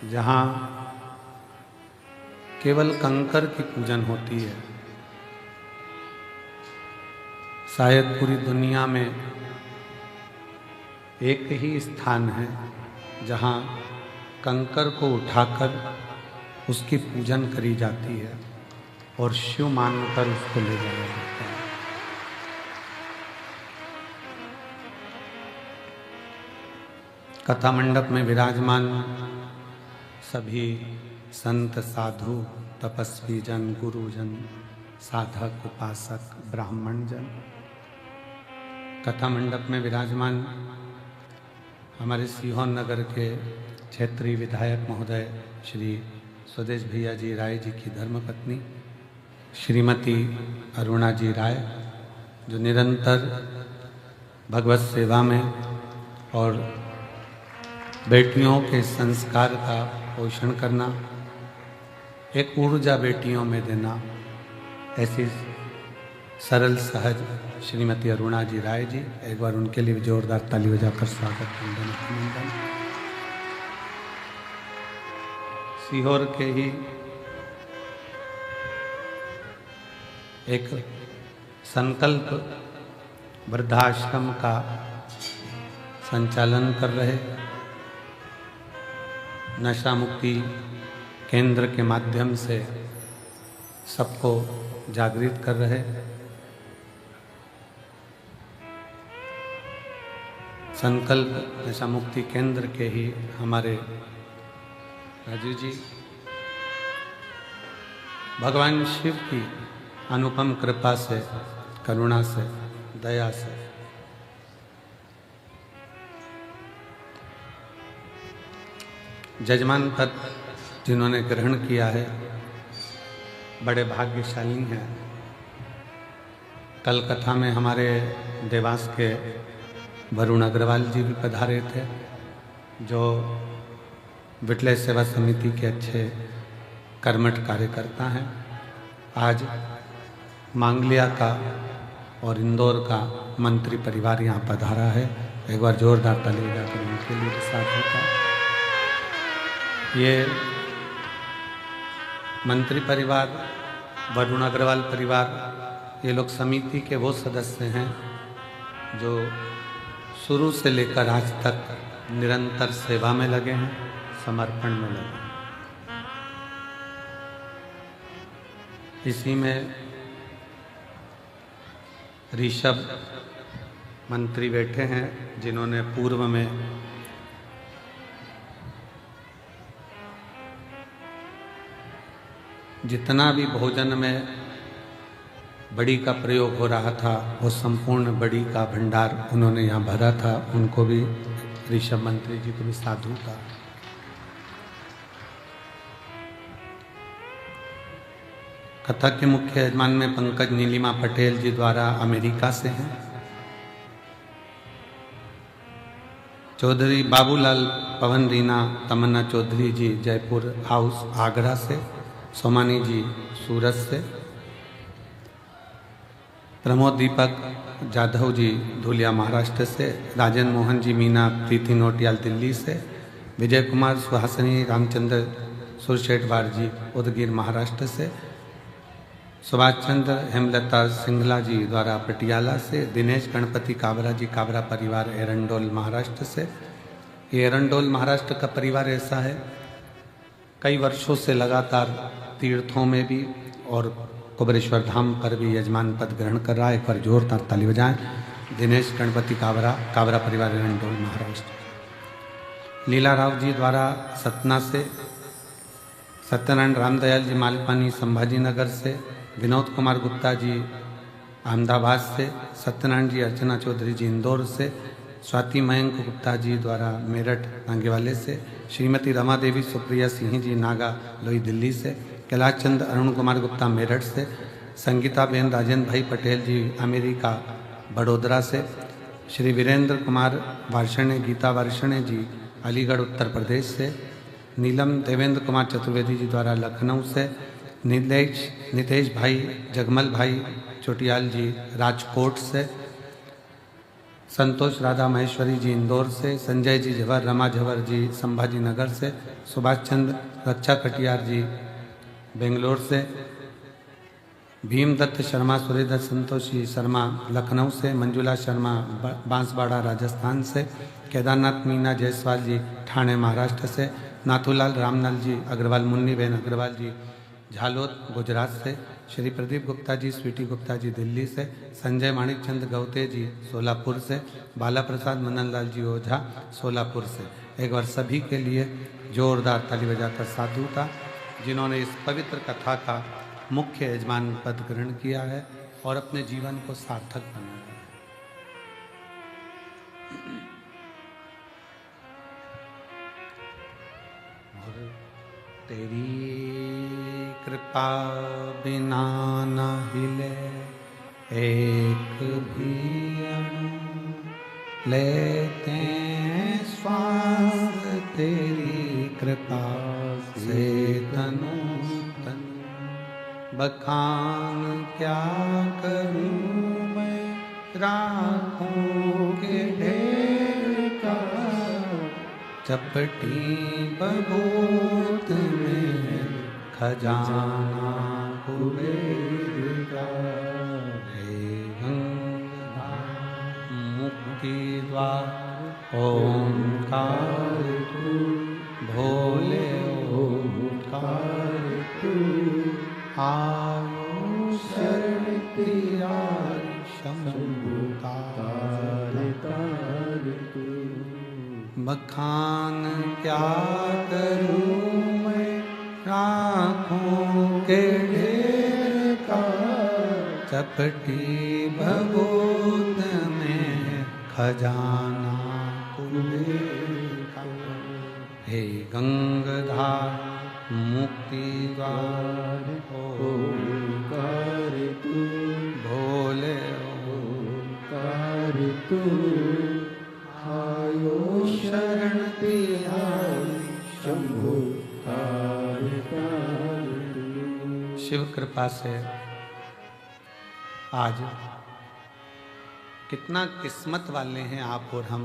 जहाँ केवल कंकर की पूजन होती है। शायद पूरी दुनिया में एक ही स्थान है जहाँ कंकर को उठाकर उसकी पूजन करी जाती है और शिव मानकर उसको ले जाया जाता है। कथा मंडप में विराजमान सभी संत, साधु, तपस्वी जन, गुरुजन, साधक, उपासक, ब्राह्मण जन, कथा मंडप में विराजमान हमारे सीहोर नगर के क्षेत्रीय विधायक महोदय श्री स्वदेश भैया जी राय जी की धर्मपत्नी श्रीमती अरुणा जी राय, जो निरंतर भगवत सेवा में और बेटियों के संस्कार का पोषण करना, एक ऊर्जा बेटियों में देना, ऐसी सरल सहज श्रीमती अरुणा जी राय जी, एक बार उनके लिए जोरदार ताली बजाकर स्वागत अभिनंदन। सीहोर के ही एक संकल्प वृद्धाश्रम का संचालन कर रहे, नशा मुक्ति केंद्र के माध्यम से सबको जागृत कर रहे, संकल्प नशा मुक्ति केंद्र के ही हमारे राजू जी, भगवान शिव की अनुपम कृपा से, करुणा से, दया से जजमान पद जिन्होंने ग्रहण किया है, बड़े भाग्यशाली हैं। कल कथा में हमारे देवास के वरुण अग्रवाल जी भी पधारे थे, जो विटलय सेवा समिति के अच्छे कर्मठ कार्यकर्ता हैं। आज मांगलिया का और इंदौर का मंत्री परिवार यहाँ पधारा है, एक बार जोरदार ताली बजाकर उनके लिए भी साथ होता है। ये मंत्री परिवार, वरुण अग्रवाल परिवार, ये लोग समिति के वो सदस्य हैं जो शुरू से लेकर आज तक निरंतर सेवा में लगे हैं, समर्पण में लगे हैं। इसी में ऋषभ मंत्री बैठे हैं, जिन्होंने पूर्व में जितना भी भोजन में बड़ी का प्रयोग हो रहा था, वो संपूर्ण बड़ी का भंडार उन्होंने यहाँ भरा था। उनको भी, ऋषभ मंत्री जी को भी साधु था। कथा के मुख्य यजमान में पंकज नीलिमा पटेल जी द्वारा अमेरिका से हैं, चौधरी बाबूलाल पवन रीना तमन्ना चौधरी जी जयपुर हाउस आगरा से, सोमानी जी सूरत से, प्रमोद दीपक जाधव जी धुलिया महाराष्ट्र से, राजेंद्र मोहन जी मीना प्रीति नोटियाल दिल्ली से, विजय कुमार सुहासिनी रामचंद्र सुरशेठवार जी उदगीर महाराष्ट्र से, सुभाष चंद्र हेमलता सिंगला जी द्वारा पटियाला से, दिनेश गणपति काबरा जी काबरा परिवार एरंडोल महाराष्ट्र से। ये एरंडोल महाराष्ट्र का परिवार ऐसा है, कई वर्षों से लगातार तीर्थों में भी और कुबरेश्वर धाम पर भी यजमान पद ग्रहण कर रहा है। एक बार जोरदार ताली बजाएं। दिनेश गणपति काबरा, काबरा परिवार एरंडोल महाराष्ट्र। लीला राव जी द्वारा सतना से, सत्यनारायण रामदयाल जी मालपानी संभाजी नगर से, विनोद कुमार गुप्ता जी अहमदाबाद से, सत्यनारायण जी अर्चना चौधरी जी इंदौर से, स्वाति मयंक गुप्ता जी द्वारा मेरठ नांगेवाले से, श्रीमती रमा देवी सुप्रिया सिंह जी नागा लोई दिल्ली से, कैलाश चंद अरुण कुमार गुप्ता मेरठ से, संगीता बेन राजेंद्र भाई पटेल जी अमेरिका बड़ोदरा से, श्री वीरेंद्र कुमार वार्षणे गीता वार्षणे जी अलीगढ़ उत्तर प्रदेश से, नीलम देवेंद्र कुमार चतुर्वेदी जी द्वारा लखनऊ से, नितेश भाई जगमल भाई चोटियाल जी राजकोट से, संतोष राधा महेश्वरी जी इंदौर से, संजय जी झवर, रमा झवर जी संभाजी नगर से, सुभाष चंद्र रक्षा कटियार जी बेंगलोर से, भीमदत्त शर्मा, सूर्यदत्त संतोषी शर्मा लखनऊ से, मंजुला शर्मा बांसवाड़ा राजस्थान से, केदारनाथ मीना जायसवाल जी ठाणे महाराष्ट्र से, नाथूलाल रामलाल जी अग्रवाल, मुन्नी बहन अग्रवाल जी झालोद गुजरात से, श्री प्रदीप गुप्ता जी स्वीटी गुप्ता जी दिल्ली से, संजय माणिक चंद गौते जी सोलापुर से, बाला प्रसाद मननलाल जी ओझा सोलापुर से। एक बार सभी के लिए जोरदार ताली बजाकर साधुता, जिन्होंने इस पवित्र कथा का मुख्य यजमान पद ग्रहण किया है और अपने जीवन को सार्थक बनाया है। और तेरी कृपा बिना न हिले एक भी अणु, लेते श्वास तेरी कृपा से तनु तनु। बखान क्या करूं मैं राखों के ढेर का, चपटी बबूत में खजाना कुबेर का। हे गंगा मुक्ति द्वार ओंकार तू, भोले ओंकार तू, आयो शरण तेरा शंभु तार तार तू। बखान क्या करूं मैं राखों के ढेर का, चपटी भभूत में खजाना कुबेर का। हे गंगाधार मुक्ति द्वार ओंकार तू, भोले ओंकार तू, आयो शरण तिहारी शंभु तार तार तू। शिव कृपा से आज कितना किस्मत वाले हैं आप और हम,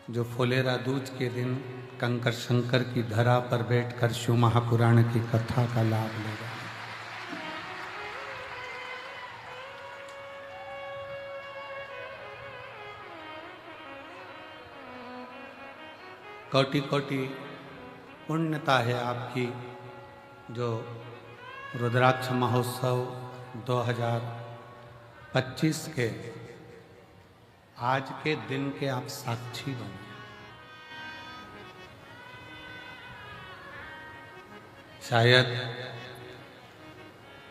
जो फुलेरा दूज के दिन कंकर शंकर की धरा पर बैठकर शिव महापुराण की कथा का लाभ ले रहे हैं। कोटि कोटि पुण्यता है आपकी, जो रुद्राक्ष महोत्सव 2025 के आज के दिन के आप साक्षी बने। शायद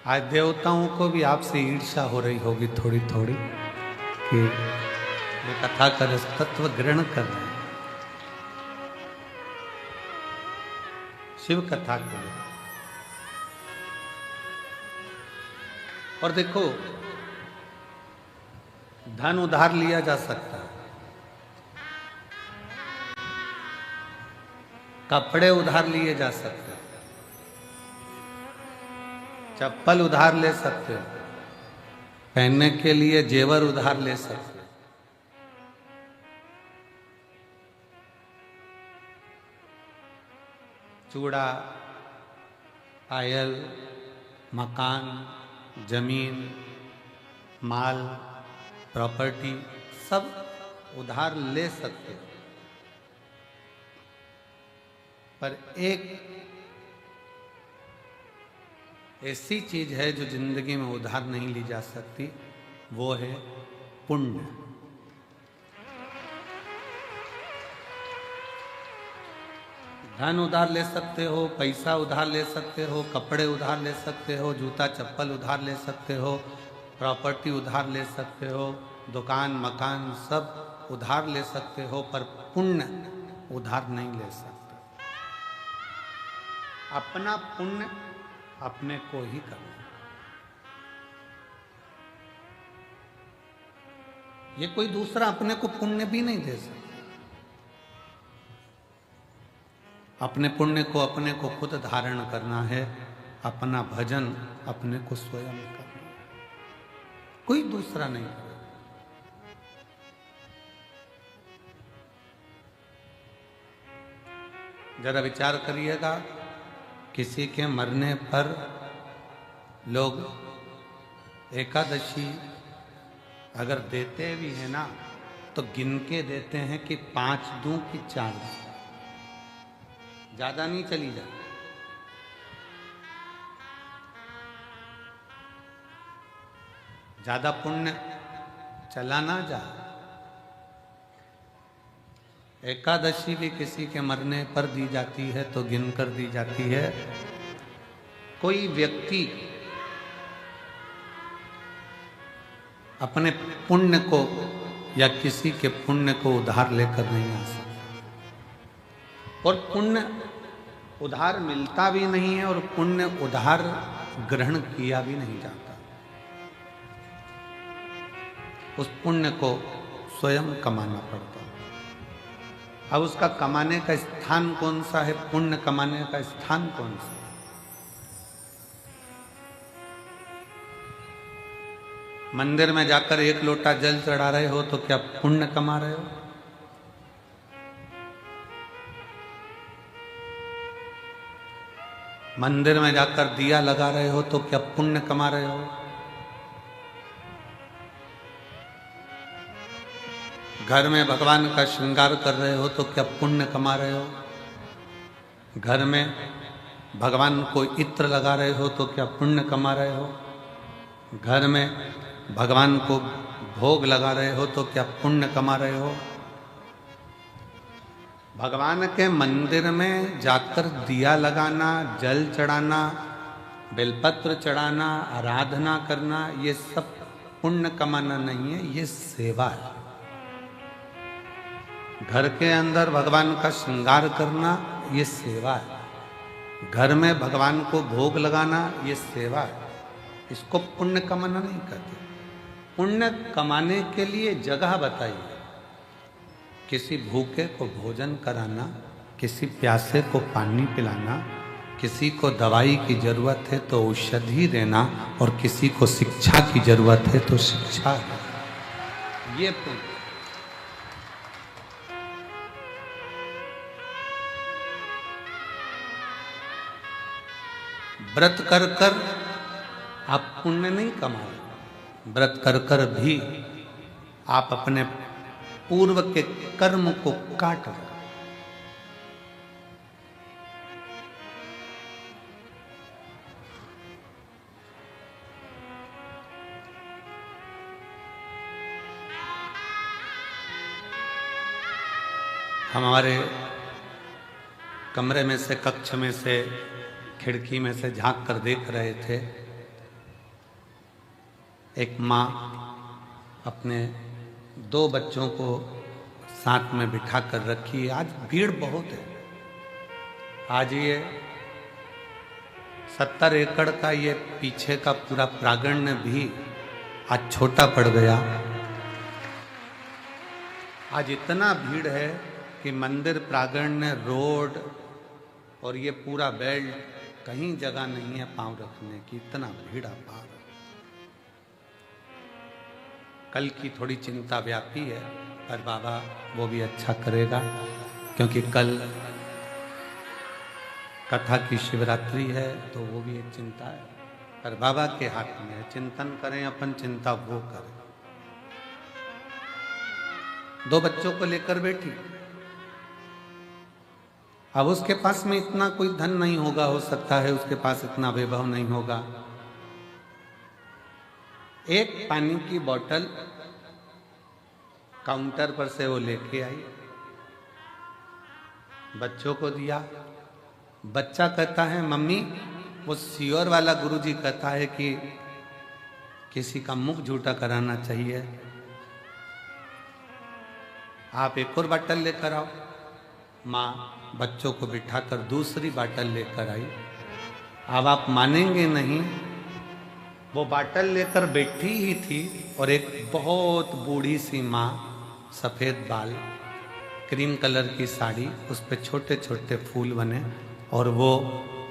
आज देवताओं को भी आपसे ईर्ष्या हो रही होगी थोड़ी थोड़ी, कि ये कथा का रस तत्व ग्रहण कर रहे हैं शिव कथा के लिए। और देखो, धन उधार लिया जा सकता है, कपड़े उधार लिए जा सकते हैं, चप्पल उधार ले सकते हो, पहनने के लिए जेवर उधार ले सकते हो, चूड़ा, पायल, मकान, जमीन, माल, प्रॉपर्टी सब उधार ले सकते हो। पर एक ऐसी चीज है जो जिंदगी में उधार नहीं ली जा सकती, वो है पुण्य। धन उधार ले सकते हो, पैसा उधार ले सकते हो, कपड़े उधार ले सकते हो, जूता चप्पल उधार ले सकते हो, प्रॉपर्टी उधार ले सकते हो, दुकान मकान सब उधार ले सकते हो, पर पुण्य उधार नहीं ले सकते। अपना पुण्य अपने को ही करना। ये कोई दूसरा अपने को पुण्य भी नहीं दे सकता। अपने पुण्य को अपने को खुद धारण करना है, अपना भजन अपने को स्वयं करना है, कोई दूसरा नहीं करेगा। जरा विचार करिएगा, किसी के मरने पर लोग एकादशी अगर देते भी हैं ना तो गिन के देते हैं कि 5 दूं कि 4 दूं, ज्यादा नहीं चली जाती। ज्यादा पुण्य चला ना जा। एकादशी भी किसी के मरने पर दी जाती है तो गिनकर दी जाती है। कोई व्यक्ति अपने पुण्य को या किसी के पुण्य को उधार लेकर नहीं आ सकता, और पुण्य उधार मिलता भी नहीं है और पुण्य उधार ग्रहण किया भी नहीं जाता। उस पुण्य को स्वयं कमाना पड़ता है। अब उसका कमाने का स्थान कौन सा है, पुण्य कमाने का स्थान कौन सा है? मंदिर में जाकर 1 लोटा जल चढ़ा रहे हो तो क्या पुण्य कमा रहे हो? मंदिर में जाकर दिया लगा रहे हो तो क्या पुण्य कमा रहे हो? घर में भगवान का श्रृंगार कर रहे हो तो क्या पुण्य कमा रहे हो? घर में भगवान को इत्र लगा रहे हो तो क्या पुण्य कमा रहे हो? घर में भगवान को भोग लगा रहे हो तो क्या पुण्य कमा रहे हो? भगवान के मंदिर में जाकर दिया लगाना, जल चढ़ाना, बेलपत्र चढ़ाना, आराधना करना, ये सब पुण्य कमाना नहीं है, ये सेवा है। घर के अंदर भगवान का श्रृंगार करना ये सेवा है। घर में भगवान को भोग लगाना ये सेवा है। इसको पुण्य कमाना नहीं कहते। पुण्य कमाने के लिए जगह बताइए। किसी भूखे को भोजन कराना, किसी प्यासे को पानी पिलाना, किसी को दवाई की जरूरत है तो औषधि देना, और किसी को शिक्षा की जरूरत है तो शिक्षा देना, ये पुण्य। व्रत कर कर आप पुण्य नहीं कमा रहे। व्रत कर कर भी आप अपने पूर्व के कर्म को काट रहे। हमारे कमरे में से, कक्ष में से, खिड़की में से झांक कर देख रहे थे, एक माँ अपने 2 बच्चों को साथ में बिठा कर रखी है। आज भीड़ बहुत है। आज ये 70 एकड़ का ये पीछे का पूरा प्रांगण भी आज छोटा पड़ गया। आज इतना भीड़ है कि मंदिर प्रांगण, रोड और ये पूरा बेल्ट, कहीं जगह नहीं है पांव रखने की, इतना भीड़ अपार। कल की थोड़ी चिंता व्यापी है, पर बाबा वो भी अच्छा करेगा, क्योंकि कल कथा की शिवरात्रि है तो वो भी एक चिंता है, पर बाबा के हाथ में है। चिंतन करें अपन, चिंता वो करें। 2 बच्चों को लेकर बैठी। अब उसके पास में इतना कोई धन नहीं होगा, हो सकता है उसके पास इतना वैभव नहीं होगा। एक पानी की बोतल काउंटर पर से वो लेके आई, बच्चों को दिया। बच्चा कहता है मम्मी, वो सियोर वाला गुरुजी कहता है कि किसी का मुख झूठा कराना चाहिए, आप एक और बोतल लेकर आओ। माँ बच्चों को बिठाकर दूसरी बोतल लेकर आई। अब आप मानेंगे नहीं, वो बोतल लेकर बैठी ही थी और एक बहुत बूढ़ी सी माँ, सफ़ेद बाल, क्रीम कलर की साड़ी, उस पे छोटे छोटे फूल बने, और वो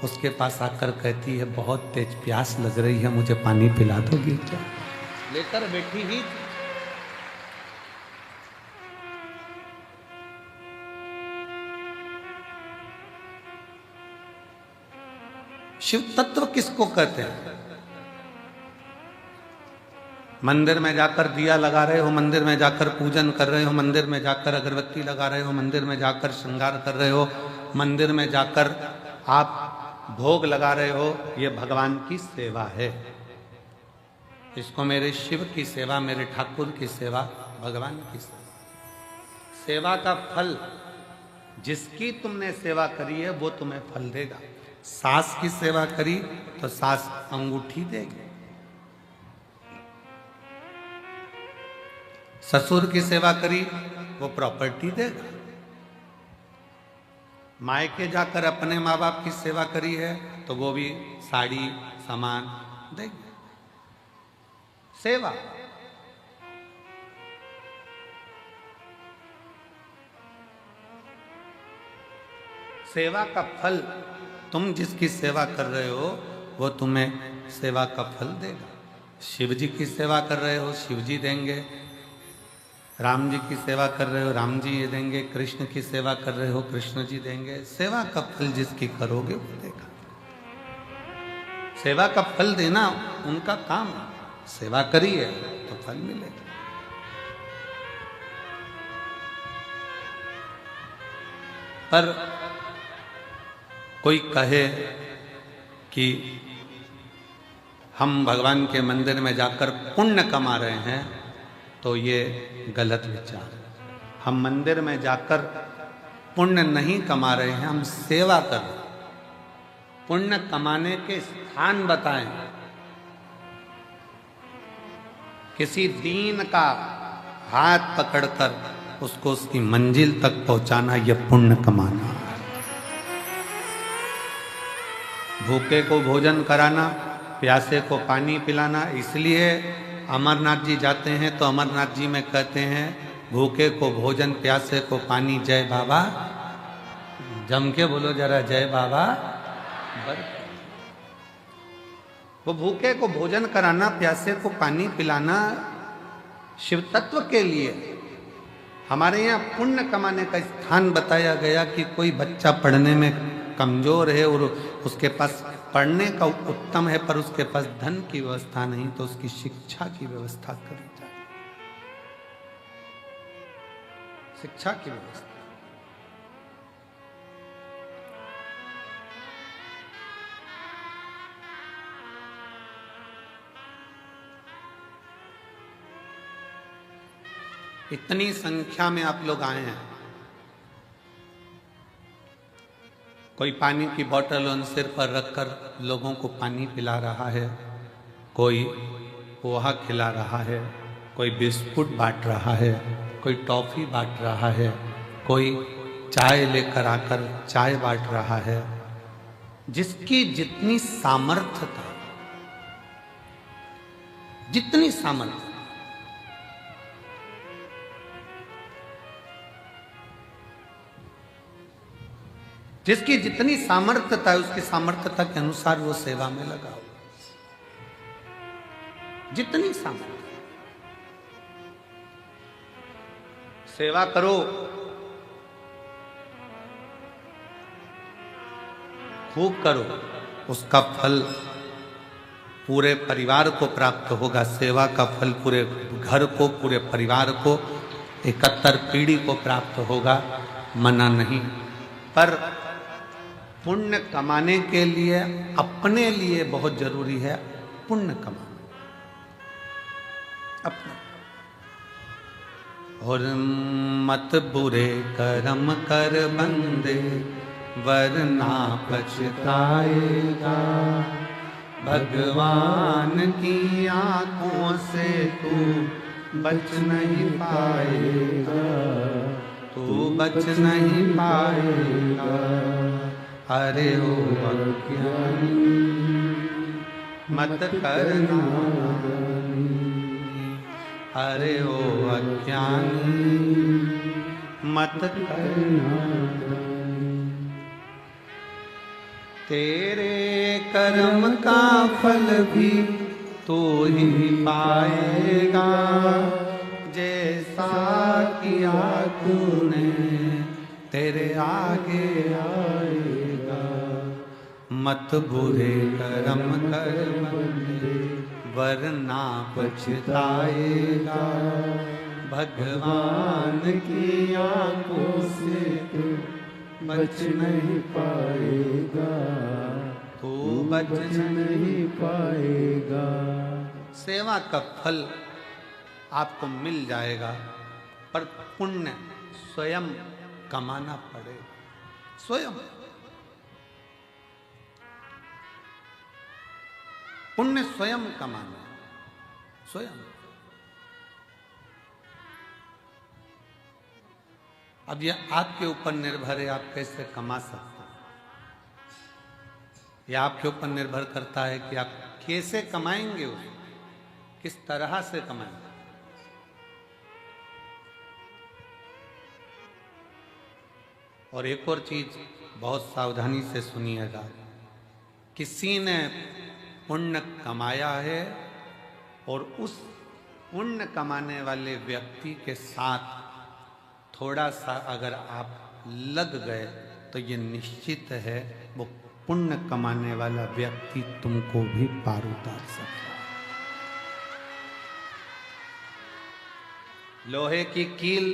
उसके पास आकर कहती है बहुत तेज प्यास लग रही है, मुझे पानी पिला दोगी क्या? लेकर बैठी ही। शिव तत्व किसको कहते हैं? मंदिर में जाकर दिया लगा रहे हो, मंदिर में जाकर पूजन कर रहे हो, मंदिर में जाकर अगरबत्ती लगा रहे हो, मंदिर में जाकर श्रृंगार कर रहे हो, मंदिर में जाकर आप भोग लगा रहे हो, ये भगवान की सेवा है। इसको मेरे शिव की सेवा, मेरे ठाकुर की सेवा, भगवान की सेवा। सेवा का फल, जिसकी तुमने सेवा करी है वो तुम्हें फल देगा। सास की सेवा करी तो सास अंगूठी देगी, ससुर की सेवा करी वो प्रॉपर्टी देगा, मायके जाकर अपने माँ बाप की सेवा करी है तो वो भी साड़ी सामान देंगे। सेवा सेवा का फल, तुम जिसकी सेवा कर रहे हो वो तुम्हें सेवा का फल देगा। शिव जी की सेवा कर रहे हो, शिव जी देंगे। राम जी की सेवा कर रहे हो, राम जी ये देंगे। कृष्ण की सेवा कर रहे हो, कृष्ण जी देंगे। सेवा का फल जिसकी करोगे वो देगा। सेवा का फल देना उनका काम है। सेवा करी है तो फल मिलेगा। पर कोई कहे कि हम भगवान के मंदिर में जाकर पुण्य कमा रहे हैं तो ये गलत विचार है। हम मंदिर में जाकर पुण्य नहीं कमा रहे हैं, हम सेवा कर रहे हैं। पुण्य कमाने के स्थान बताएं। किसी दीन का हाथ पकड़कर उसको उसकी मंजिल तक पहुंचाना, यह पुण्य कमाना। भूखे को भोजन कराना, प्यासे को पानी पिलाना। इसलिए अमरनाथ जी जाते हैं तो अमरनाथ जी में कहते हैं भूखे को भोजन, प्यासे को पानी, जय बाबा। जम के बोलो जरा, जय बाबा। वो भूखे को भोजन कराना, प्यासे को पानी पिलाना शिव तत्व के लिए। हमारे यहाँ पुण्य कमाने का स्थान बताया गया कि कोई बच्चा पढ़ने में कमजोर है और उसके पास पढ़ने का उत्तम है पर उसके पास धन की व्यवस्था नहीं, तो उसकी शिक्षा की व्यवस्था करी जाए। शिक्षा की व्यवस्था। इतनी संख्या में आप लोग आए हैं। कोई पानी की बोतल उन सिर पर रखकर लोगों को पानी पिला रहा है, कोई पोहा खिला रहा है, कोई बिस्कुट बांट रहा है, कोई टॉफी बांट रहा है, कोई चाय लेकर आकर चाय बांट रहा है। जिसकी जितनी सामर्थ्यता, जितनी सामर्थ्य, जिसकी जितनी सामर्थ्यता है उसकी सामर्थ्यता के अनुसार वो सेवा में लगा हो। जितनी सामर्थ्य, सेवा करो, खूब करो, उसका फल पूरे परिवार को प्राप्त होगा। सेवा का फल पूरे घर को, पूरे परिवार को, 71 पीढ़ी को प्राप्त होगा। मना नहीं, पर पुण्य कमाने के लिए अपने लिए बहुत जरूरी है पुण्य कमाना अपना। और मत बुरे कर्म कर बंदे वरना पछताएगा। भगवान की आंखों से तू बच नहीं पाएगा, तू बच नहीं पाएगा। अरे ओ अज्ञानी मत करना, अरे ओ अज्ञानी मत करना। तेरे कर्म का फल भी तू ही पाएगा, जैसा किया तूने तेरे आगे आएगा। मत बुरे कर्म कर बंदे, वरना पछताएगा। भगवान की आंखों से तू बच नहीं पाएगा, तू बच नहीं पाएगा। सेवा का फल आपको मिल जाएगा, पर पुण्य स्वयं कमाना पड़ेगा। स्वयं पुण्य स्वयं कमाना, स्वयं। अब यह आपके ऊपर निर्भर है, आप कैसे कमा सकते हैं। यह आपके ऊपर निर्भर करता है कि आप कैसे कमाएंगे, उसे किस तरह से कमाएंगे। और एक और चीज बहुत सावधानी से सुनिएगा, किसी ने पुण्य कमाया है और उस पुण्य कमाने वाले व्यक्ति के साथ थोड़ा सा अगर आप लग गए तो ये निश्चित है वो पुण्य कमाने वाला व्यक्ति तुमको भी पार उतार सकता है। लोहे की कील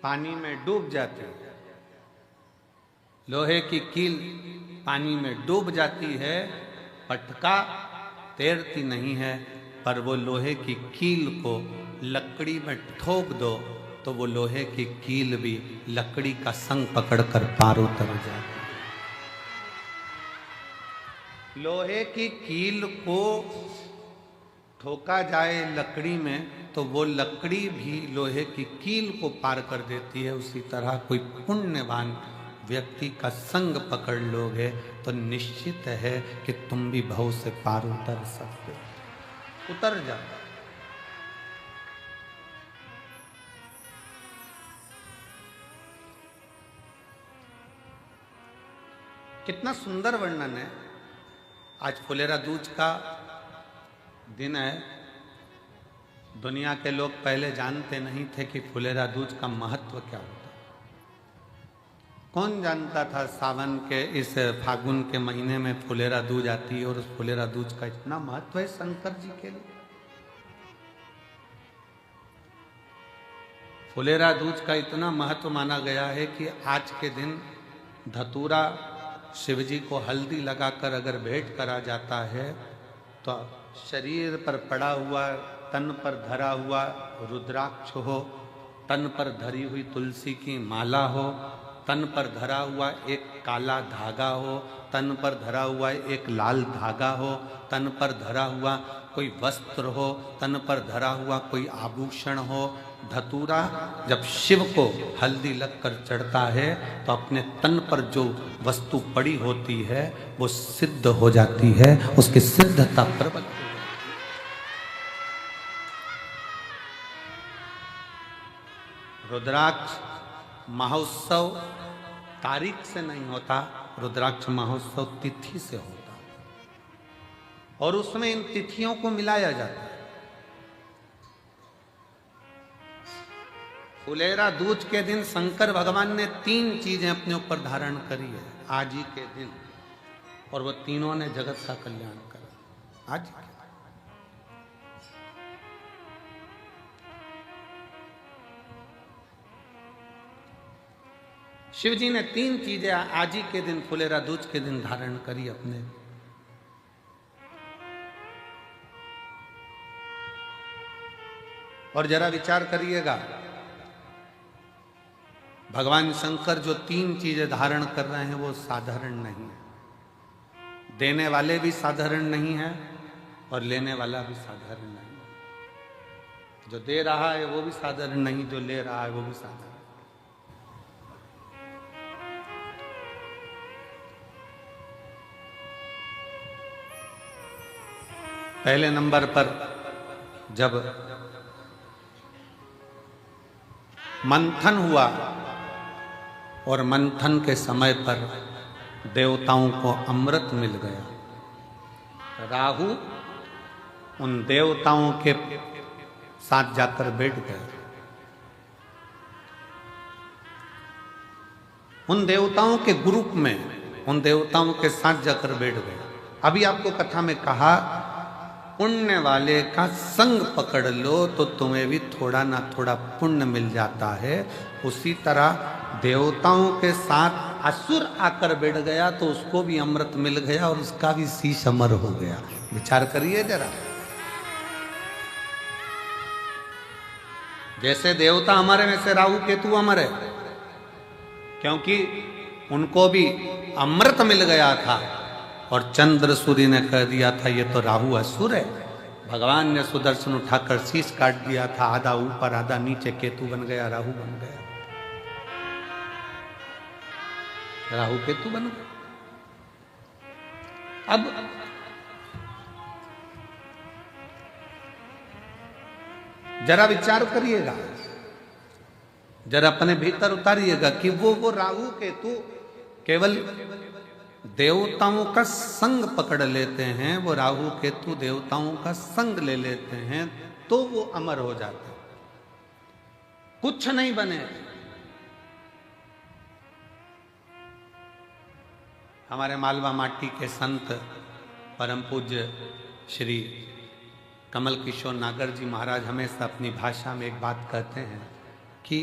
पानी में डूब जाती है, लोहे की कील पानी में डूब जाती है, पटका तैरती नहीं है, पर वो लोहे की कील को लकड़ी में ठोक दो तो वो लोहे की कील भी लकड़ी का संग पकड़कर पार उतर जाती है। लोहे की कील को ठोका जाए लकड़ी में तो वो लकड़ी भी लोहे की कील को पार कर देती है। उसी तरह कोई पुण्यवान व्यक्ति का संग पकड़ लोगे तो निश्चित है कि तुम भी भव से पार उतर सकते हो। उतर जाओ। कितना सुंदर वर्णन है। आज फुलेरा दूज का दिन है। दुनिया के लोग पहले जानते नहीं थे कि फुलेरा दूज का महत्व क्या होता। कौन जानता था सावन के इस फागुन के महीने में फुलेरा दूज आती है और उस फुलेरा दूज का इतना महत्व है शंकर जी के लिए। फुलेरा दूज का इतना महत्व माना गया है कि आज के दिन धतूरा शिव जी को हल्दी लगाकर अगर भेंट करा जाता है तो शरीर पर पड़ा हुआ, तन पर धरा हुआ रुद्राक्ष हो, तन पर धरी हुई तुलसी की माला हो, तन पर धरा हुआ एक काला धागा हो, तन पर धरा हुआ एक लाल धागा हो, तन पर धरा हुआ कोई वस्त्र हो, तन पर धरा हुआ कोई आभूषण हो। धतूरा जब शिव को हल्दी लगकर चढ़ता है तो अपने तन पर जो वस्तु पड़ी होती है वो सिद्ध हो जाती है, उसकी सिद्धता प्रबल हो जाती है। रुद्राक्ष महोत्सव तारीख से नहीं होता, रुद्राक्ष महोत्सव तिथि से होता और उसमें इन तिथियों को मिलाया जाता है। फुलेरा दूज के दिन शंकर भगवान ने 3 चीजें अपने ऊपर धारण करी है आज ही के दिन, और वो तीनों ने जगत का कल्याण करा आज के। शिव जी ने 3 चीजें आज ही के दिन फुलेरा दूज के दिन धारण करी अपने। और जरा विचार करिएगा, भगवान शंकर जो 3 चीजें धारण कर रहे हैं वो साधारण नहीं है। देने वाले भी साधारण नहीं है और लेने वाला भी साधारण नहीं है। जो दे रहा है वो भी साधारण नहीं, जो ले रहा है वो भी साधारण। पहले नंबर पर जब मंथन हुआ और मंथन के समय पर देवताओं को अमृत मिल गया, राहु उन देवताओं के साथ जाकर बैठ गए। उन देवताओं के ग्रुप में उन देवताओं के साथ जाकर बैठ गए। अभी आपको कथा में कहा पुण्य वाले का संग पकड़ लो तो तुम्हें भी थोड़ा ना थोड़ा पुण्य मिल जाता है। उसी तरह देवताओं के साथ असुर आकर बैठ गया तो उसको भी अमृत मिल गया और उसका भी शीश अमर हो गया। विचार करिए जरा, जैसे देवता अमर है वैसे राहु केतु अमर है, क्योंकि उनको भी अमृत मिल गया था और चंद्र सूर्य ने कह दिया था ये तो राहु असुर है। भगवान ने सुदर्शन उठाकर शीश काट दिया था, आधा ऊपर आधा नीचे, केतु बन गया, राहु बन गया, राहु केतु बन गया। अब जरा विचार करिएगा, जरा अपने भीतर उतारिएगा कि वो राहु केतु केवल देवताओं का संग पकड़ लेते हैं, वो राहु केतु देवताओं का संग ले लेते हैं तो वो अमर हो जाते हैं, कुछ नहीं बने। हमारे मालवा माटी के संत परम पूज्य श्री कमल किशोर नागर जी महाराज हमेशा अपनी भाषा में एक बात कहते हैं कि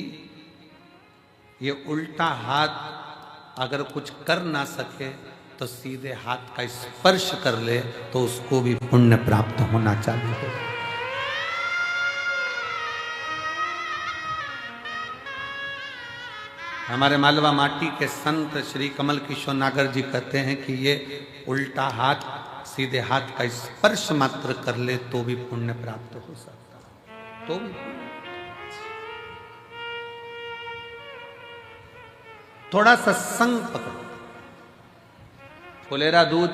ये उल्टा हाथ अगर कुछ कर ना सके तो सीधे हाथ का स्पर्श कर ले तो उसको भी पुण्य प्राप्त होना चाहिए। हमारे मालवा माटी के संत श्री कमल किशोर नागर जी कहते हैं कि ये उल्टा हाथ सीधे हाथ का स्पर्श मात्र कर ले तो भी पुण्य प्राप्त हो सकता है, तो भी थोड़ा सा संग पकड़ो। फुलेरा दूज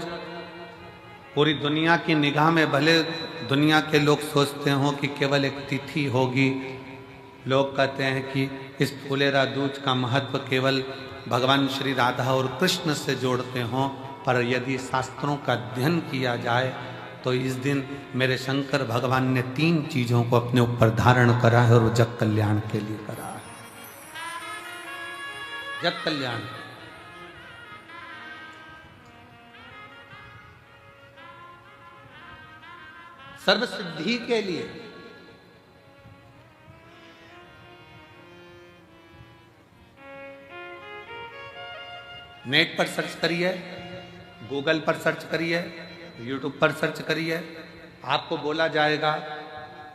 पूरी दुनिया की निगाह में भले दुनिया के लोग सोचते हो कि केवल एक तिथि होगी, लोग कहते हैं कि इस फुलेरा दूज का महत्व केवल भगवान श्री राधा और कृष्ण से जोड़ते हों, पर यदि शास्त्रों का अध्ययन किया जाए तो इस दिन मेरे शंकर भगवान ने 3 चीजों को अपने ऊपर धारण करा है और वो जग कल्याण के लिए करा है। जग कल्याण, सर्व सिद्धि के लिए। नेट पर सर्च करिए, गूगल पर सर्च करिए, यूट्यूब पर सर्च करिए, आपको बोला जाएगा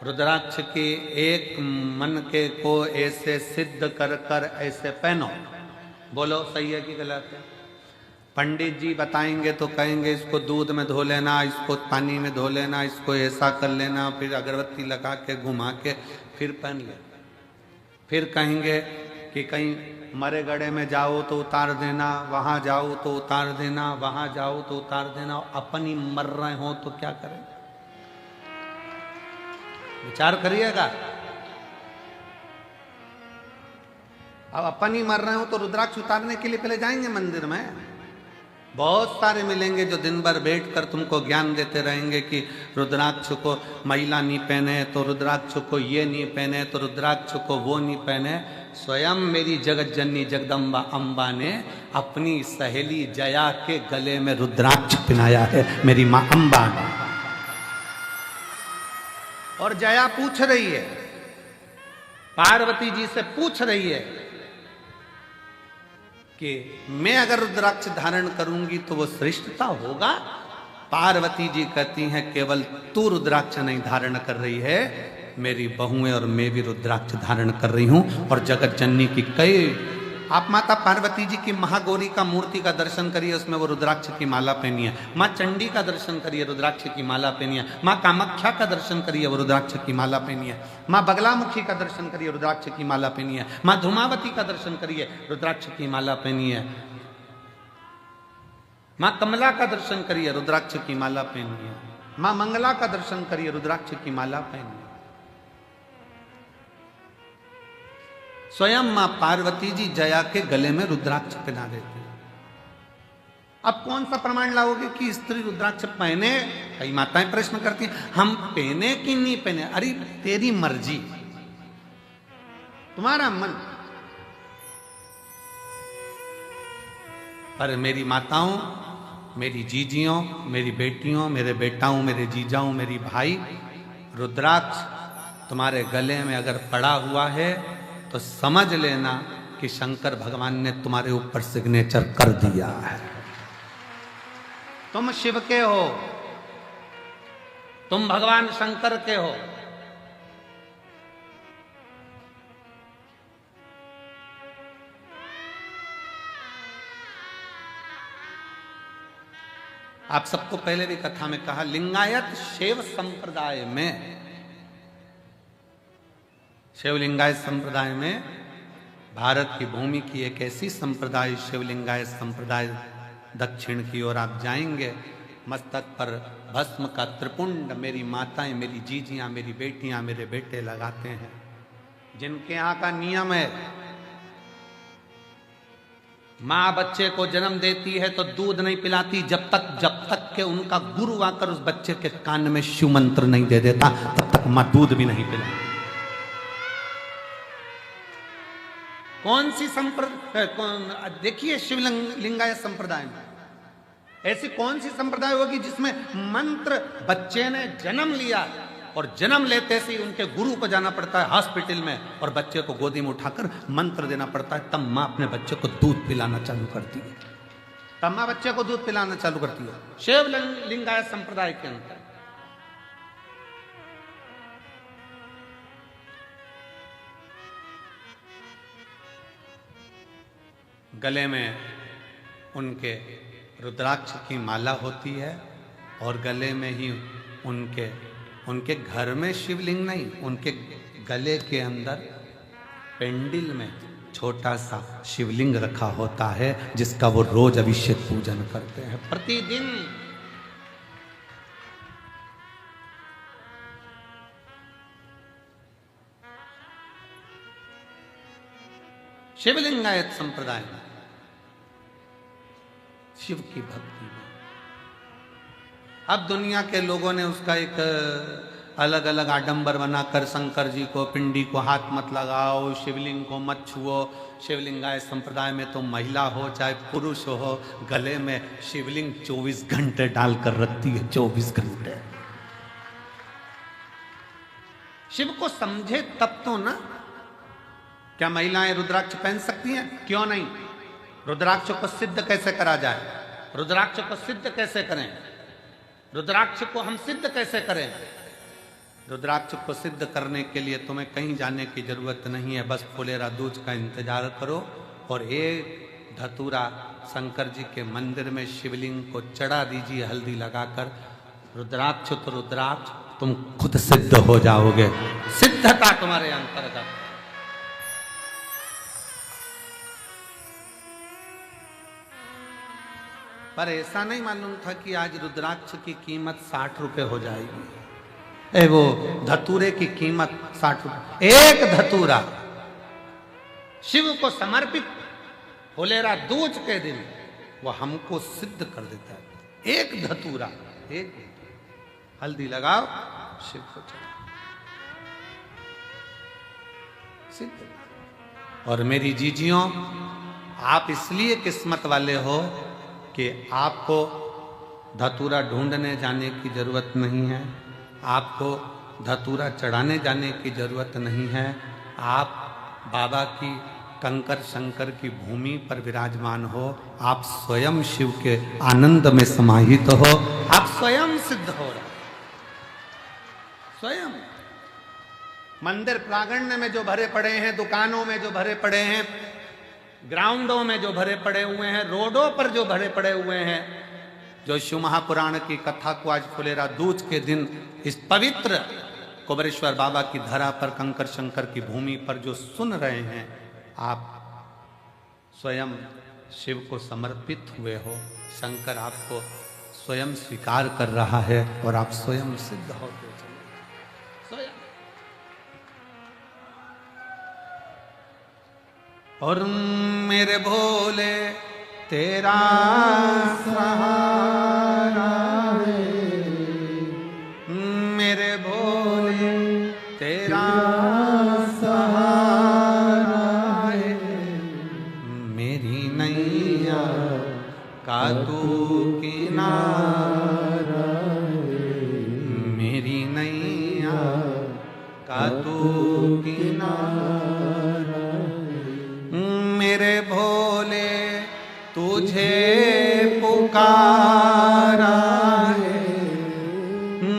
रुद्राक्ष के एक मन के को ऐसे सिद्ध कर कर ऐसे पहनो। बोलो सही है कि गलत है? पंडित जी बताएंगे तो कहेंगे इसको दूध में धो लेना, इसको पानी में धो लेना, इसको ऐसा कर लेना, फिर अगरबत्ती लगा के घुमा के फिर पहन लेना। फिर कहेंगे कि कहीं मरे गड़े में जाओ तो उतार देना, वहां जाओ तो उतार देना, वहां जाओ तो उतार देना। अपन ही मर रहे हो तो क्या करें? विचार करिएगा। अब अपन ही मर रहे हो तो रुद्राक्ष उतारने के लिए पहले जाएंगे मंदिर में। बहुत सारे मिलेंगे जो दिन भर बैठकर तुमको ज्ञान देते रहेंगे कि रुद्राक्ष को महिला नहीं पहने तो रुद्राक्ष को ये नहीं पहने तो रुद्राक्ष को वो नहीं पहने। स्वयं मेरी जगत जननी जगदम्बा अम्बा ने अपनी सहेली जया के गले में रुद्राक्ष पहनाया है, मेरी मां अम्बा ने। और जया पूछ रही है, पार्वती जी से पूछ रही है कि मैं अगर रुद्राक्ष धारण करूंगी तो वो श्रेष्ठता होगा? पार्वती जी कहती हैं केवल तू रुद्राक्ष नहीं धारण कर रही है, मेरी बहुएं और मैं भी रुद्राक्ष धारण कर रही हूं। और जगत जननी की कई, आप माता पार्वती जी की महागौरी का मूर्ति का दर्शन करिए, उसमें वो रुद्राक्ष की माला पहनी है। माँ चंडी का दर्शन करिए, रुद्राक्ष की माला पहनी है। माँ कामाख्या का दर्शन करिए, वो रुद्राक्ष की माला पहनी है। माँ बगलामुखी का दर्शन करिए, रुद्राक्ष की माला पहनी है। माँ धूमावती का दर्शन करिए, रुद्राक्ष की माला पहनी है। माँ कमला का दर्शन करिए, रुद्राक्ष की माला पहनी है। माँ मंगला का दर्शन करिए, रुद्राक्ष की माला पहनी है। स्वयं मां पार्वती जी जया के गले में रुद्राक्ष पहना देती है। अब कौन सा प्रमाण लाओगे कि स्त्री रुद्राक्ष पहने? कई माताएं प्रश्न करती हैं, हम पहने कि नहीं पहने? अरे तेरी मर्जी, तुम्हारा मन। पर मेरी माताओं, मेरी जीजियों, मेरी बेटियों, मेरे बेटाओं, मेरे जीजाओं, मेरी भाई, रुद्राक्ष तुम्हारे गले में अगर पड़ा हुआ है तो समझ लेना कि शंकर भगवान ने तुम्हारे ऊपर सिग्नेचर कर दिया है। तुम शिव के हो, तुम भगवान शंकर के हो। आप सबको पहले भी कथा में कहा, लिंगायत शैव संप्रदाय में, शिव लिंगायत संप्रदाय में, भारत की भूमि की एक ऐसी संप्रदाय शिव लिंगायत संप्रदाय, दक्षिण की ओर आप जाएंगे, मस्तक पर भस्म का त्रिपुंड मेरी माताएं, मेरी जीजियां, मेरी बेटियां, मेरे बेटे लगाते हैं। जिनके यहाँ का नियम है, माँ बच्चे को जन्म देती है तो दूध नहीं पिलाती जब तक के उनका गुरु आकर उस बच्चे के कान में शिव मंत्र नहीं दे देता, तब तक माँ दूध भी नहीं पिलाती। कौन सी संप्रदाय, देखिए शिवलिंगायत संप्रदाय में ऐसी कौन सी संप्रदाय होगी जिसमें मंत्र, बच्चे ने जन्म लिया और जन्म लेते से उनके गुरु को जाना पड़ता है हॉस्पिटल में और बच्चे को गोदी में उठाकर मंत्र देना पड़ता है, तब मां अपने बच्चे को दूध पिलाना चालू करती है, तब मां बच्चे को दूध पिलाना चालू करती है। शिव लिंगायत संप्रदाय के अंदर गले में उनके रुद्राक्ष की माला होती है और गले में ही उनके घर में शिवलिंग नहीं, उनके गले के अंदर पेंडिल में छोटा सा शिवलिंग रखा होता है जिसका वो रोज अभिषेक पूजन करते हैं प्रतिदिन। शिवलिंगायत संप्रदाय में शिव की भक्ति में अब दुनिया के लोगों ने उसका एक अलग अलग आडंबर बनाकर शंकर जी को, पिंडी को हाथ मत लगाओ, शिवलिंग को मत छुओ। शिवलिंगायत संप्रदाय में तो महिला हो चाहे पुरुष हो, गले में शिवलिंग 24 घंटे डालकर रखती है, 24 घंटे। शिव को समझे तब तो ना। क्या महिलाएं रुद्राक्ष पहन सकती हैं? क्यों नहीं। रुद्राक्ष को सिद्ध कैसे करा जाए, रुद्राक्ष को सिद्ध कैसे करें, रुद्राक्ष को हम सिद्ध कैसे करें। रुद्राक्ष को सिद्ध करने के लिए तुम्हें कहीं जाने की जरूरत नहीं है, बस फुलेरा दूज का इंतजार करो और एक धतूरा शंकर जी के मंदिर में शिवलिंग को चढ़ा दीजिए हल्दी लगाकर। रुद्राक्ष तो रुद्राक्ष, तुम खुद सिद्ध हो जाओगे, सिद्धता तुम्हारे अंतर्गत। पर ऐसा नहीं मालूम था कि आज रुद्राक्ष की कीमत 60 रुपए हो जाएगी। वो धतूरे की कीमत 60 रुपए, एक धतूरा शिव को समर्पित फुलेरा दूज के दिन वो हमको सिद्ध कर देता है। एक धतूरा, एक हल्दी लगाओ, शिव को चढ़ाओ, सिद्ध। और मेरी जीजियों, आप इसलिए किस्मत वाले हो कि आपको धतूरा ढूंढने जाने की जरूरत नहीं है, आपको धतूरा चढ़ाने जाने की जरूरत नहीं है। आप बाबा की, कंकर शंकर की भूमि पर विराजमान हो, आप स्वयं शिव के आनंद में समाहित हो, आप स्वयं सिद्ध हो रहे, स्वयं। मंदिर प्रांगण में जो भरे पड़े हैं, दुकानों में जो भरे पड़े हैं, ग्राउंडों में जो भरे पड़े हुए हैं, रोडों पर जो भरे पड़े हुए हैं, जो शिव महापुराण की कथा को आज फुलेरा दूज के दिन इस पवित्र कुबेरेश्वर बाबा की धरा पर, कंकर शंकर की भूमि पर जो सुन रहे हैं, आप स्वयं शिव को समर्पित हुए हो। शंकर आपको स्वयं स्वीकार कर रहा है और आप स्वयं सिद्ध होते चले, स्वयं। और मेरे भोले तेरा सहारा है, मेरे भोले तेरा सहारा है, मेरी नैया किनारा मेरी नैया का तू किनारा। मेरे भोले तुझे पुकारा है,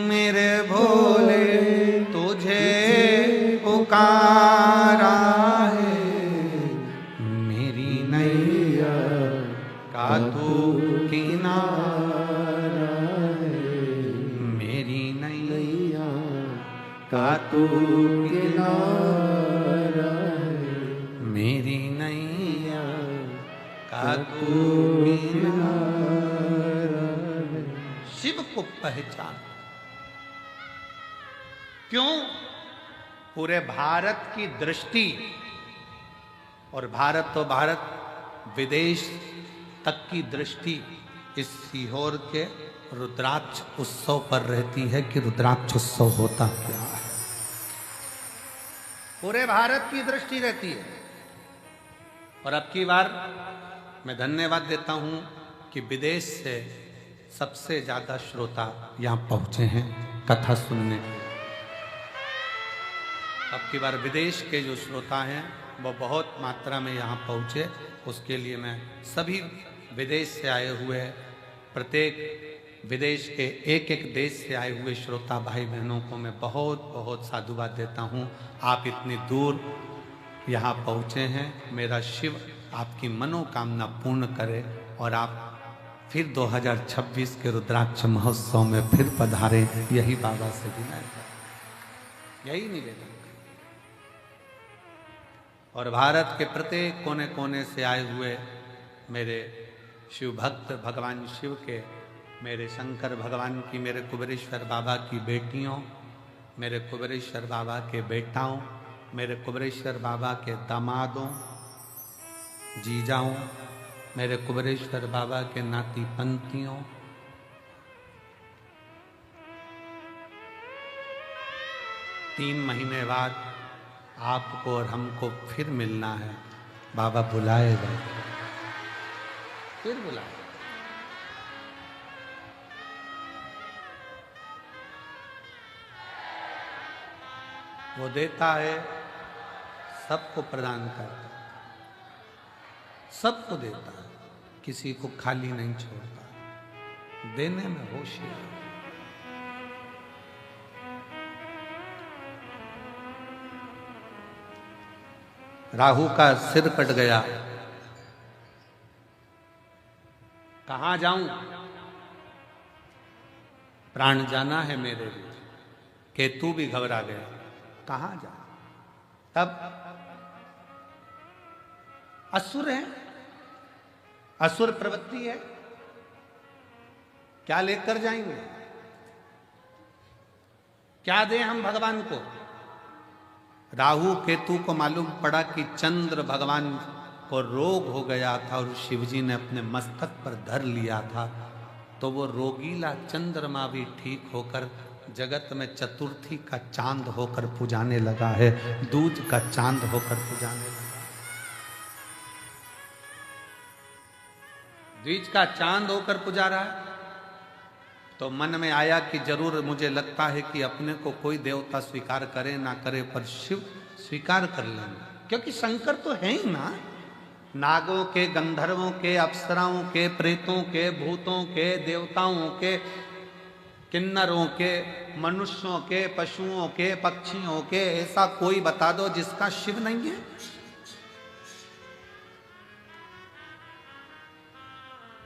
मेरे भोले तुझे पुकारा है। मेरी नैया का तू किनारा है, मेरी नैया का तू किनारा है, मेरी नैया का तू किनारा है। शिव को पहचान। क्यों? पूरे भारत की दृष्टि, और भारत तो भारत, विदेश तक की दृष्टि इस सीहोर के रुद्राक्ष उत्सव पर रहती है कि रुद्राक्ष उत्सव होता क्या है। पूरे भारत की दृष्टि रहती है। और अब की बार मैं धन्यवाद देता हूं कि विदेश से सबसे ज्यादा श्रोता यहां पहुंचे हैं कथा सुनने। अब की बार विदेश के जो श्रोता हैं वो बहुत मात्रा में यहाँ पहुँचे। उसके लिए मैं सभी विदेश से आए हुए, प्रत्येक विदेश के एक एक देश से आए हुए श्रोता भाई बहनों को मैं बहुत बहुत साधुवाद देता हूँ। आप इतनी दूर यहाँ पहुँचे हैं। मेरा शिव आपकी मनोकामना पूर्ण करे और आप फिर 2026 के रुद्राक्ष महोत्सव में फिर पधारें। यही बाबा से विनय है, यही निवेदन। और भारत के प्रत्येक कोने कोने से आए हुए मेरे शिव भक्त, भगवान शिव के, मेरे शंकर भगवान की, मेरे कुबेरेश्वर बाबा की बेटियों, मेरे कुबेरेश्वर बाबा के बेटाओं, मेरे कुबेरेश्वर बाबा के दामादों, जीजाओं, मेरे कुबेरेश्वर बाबा के नाती पंथियों, 3 महीने बाद आपको और हमको फिर मिलना है। बाबा बुलाएगा, फिर बुलाएगा। वो देता है, सबको प्रदान करता है, सबको देता है, किसी को खाली नहीं छोड़ता, देने में होशियार। राहु का सिर कट गया, कहां जाऊं, प्राण जाना है मेरे लिए। केतु भी घबरा गया, कहां जा। तब असुर है, असुर प्रवृत्ति है, क्या लेकर जाएंगे, क्या दें हम भगवान को। राहु केतु को मालूम पड़ा कि चंद्र भगवान को रोग हो गया था और शिवजी ने अपने मस्तक पर धर लिया था, तो वो रोगीला चंद्रमा भी ठीक होकर जगत में चतुर्थी का चांद होकर पुजाने लगा है, दूज का चांद होकर पुजाने लगा। द्विज का चांद होकर पुजा रहा है। तो मन में आया कि जरूर मुझे लगता है कि अपने को कोई देवता स्वीकार करे ना करे, पर शिव स्वीकार कर लेंगे, क्योंकि शंकर तो है ही ना। नागों के, गंधर्वों के, अप्सराओं के, प्रेतों के, भूतों के, देवताओं के, किन्नरों के, मनुष्यों के, पशुओं के, पक्षियों के, ऐसा कोई बता दो जिसका शिव नहीं है।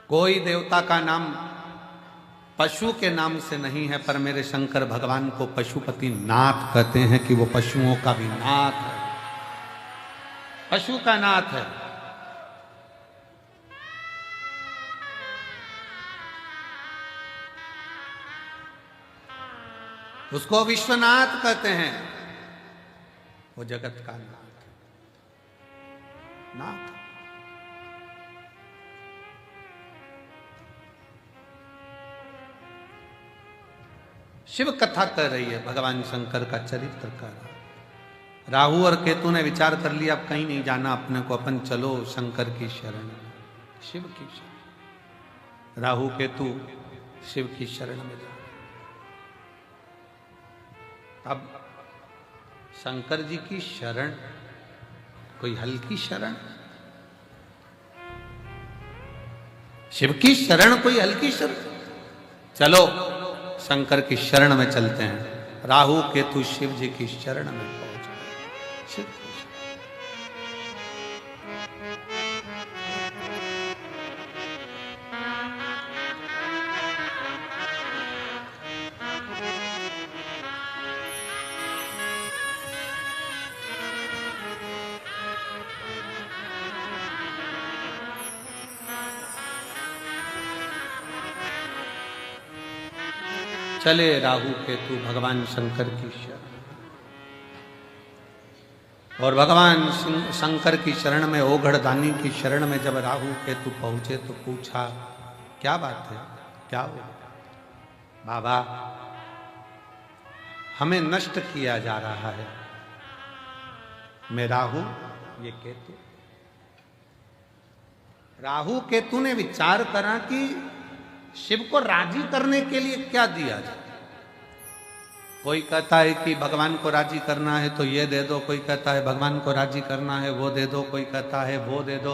कोई देवता का नाम पशु के नाम से नहीं है, पर मेरे शंकर भगवान को पशुपति नाथ कहते हैं कि वो पशुओं का भी नाथ है, पशु का नाथ है। उसको विश्वनाथ कहते हैं, वो जगत का नाथ, नाथ। शिव कथा कर रही है, भगवान शंकर का चरित्र कर रहा है। राहु और केतु ने विचार कर लिया, अब कहीं नहीं जाना अपने को, अपन चलो शंकर की शरण, शिव की शरण। राहु केतु शिव की शरण में जा। अब शंकर जी की शरण कोई हल्की शरण, शिव की शरण कोई हल्की शरण। चलो शंकर की शरण में चलते हैं। राहु केतु शिव जी की शरण में पहुंच गए। शिव की चले राहु केतु भगवान शंकर की शरण। और भगवान शंकर की शरण में, ओघड़दानी की शरण में जब राहु केतु पहुंचे तो पूछा, क्या बात है, क्या हो? बाबा, हमें नष्ट किया जा रहा है। मैं राहु, ये केतु। राहु केतु ने विचार करा कि शिव को राजी करने के लिए क्या दिया जाए। कोई कहता है कि भगवान को राजी करना है तो ये दे दो, कोई कहता है भगवान को राजी करना है वो दे दो, कोई कहता है वो दे दो।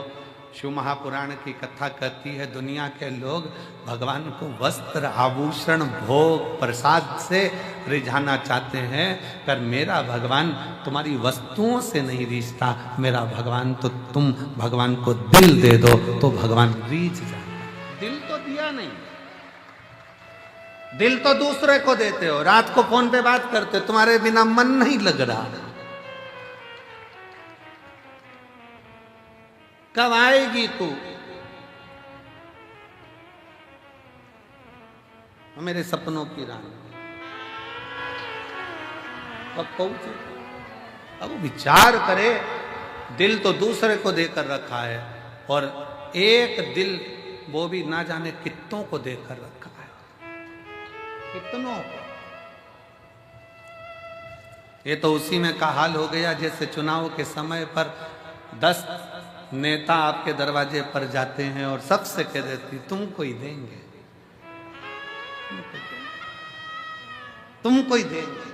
शिव महापुराण की कथा कहती है दुनिया के लोग भगवान को वस्त्र, आभूषण, भोग, प्रसाद से रिझाना चाहते हैं, पर मेरा भगवान तुम्हारी वस्तुओं से नहीं रिझता। मेरा भगवान तो तुम भगवान को दिल दे दो तो भगवान रीझ जाए। दिल तो दिया नहीं, दिल तो दूसरे को देते हो। रात को फोन पे बात करते हो, तुम्हारे बिना मन नहीं लग रहा। कब आएगी तू? मेरे सपनों की रानी कब पहुंचे? अब विचार करे, दिल तो दूसरे को देकर रखा है और एक दिल वो भी ना जाने कितनों को देकर रखा है। कितनों को। ये तो उसी में का हाल हो गया जैसे चुनाव के समय पर 10 नेता आपके दरवाजे पर जाते हैं और सबसे कह देती तुमको ही देंगे, तुमको ही देंगे,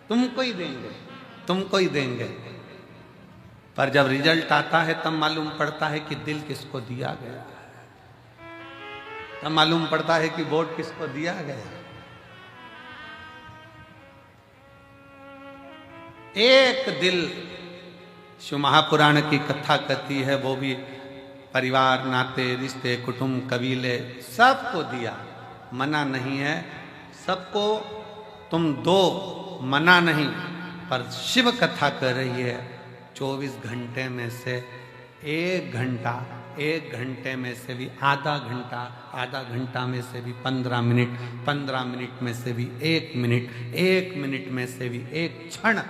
तुमको ही देंगे, तुमको ही देंगे। पर जब रिजल्ट आता है तब मालूम पड़ता है कि दिल किसको दिया गया है। तब मालूम पड़ता है कि वोट किसको दिया गया। एक दिल शिव महापुराण की कथा कहती है, वो भी परिवार, नाते, रिश्ते, कुटुंब, कबीले सबको दिया। मना नहीं है, सबको तुम दो, मना नहीं। पर शिव कथा कर रही है 24 घंटे में से 1 घंटा, 1 घंटे में से भी आधा घंटा, आधा घंटा में से भी 15 मिनट, 15 मिनट में से भी 1 मिनट, 1 मिनट में से भी 1 क्षण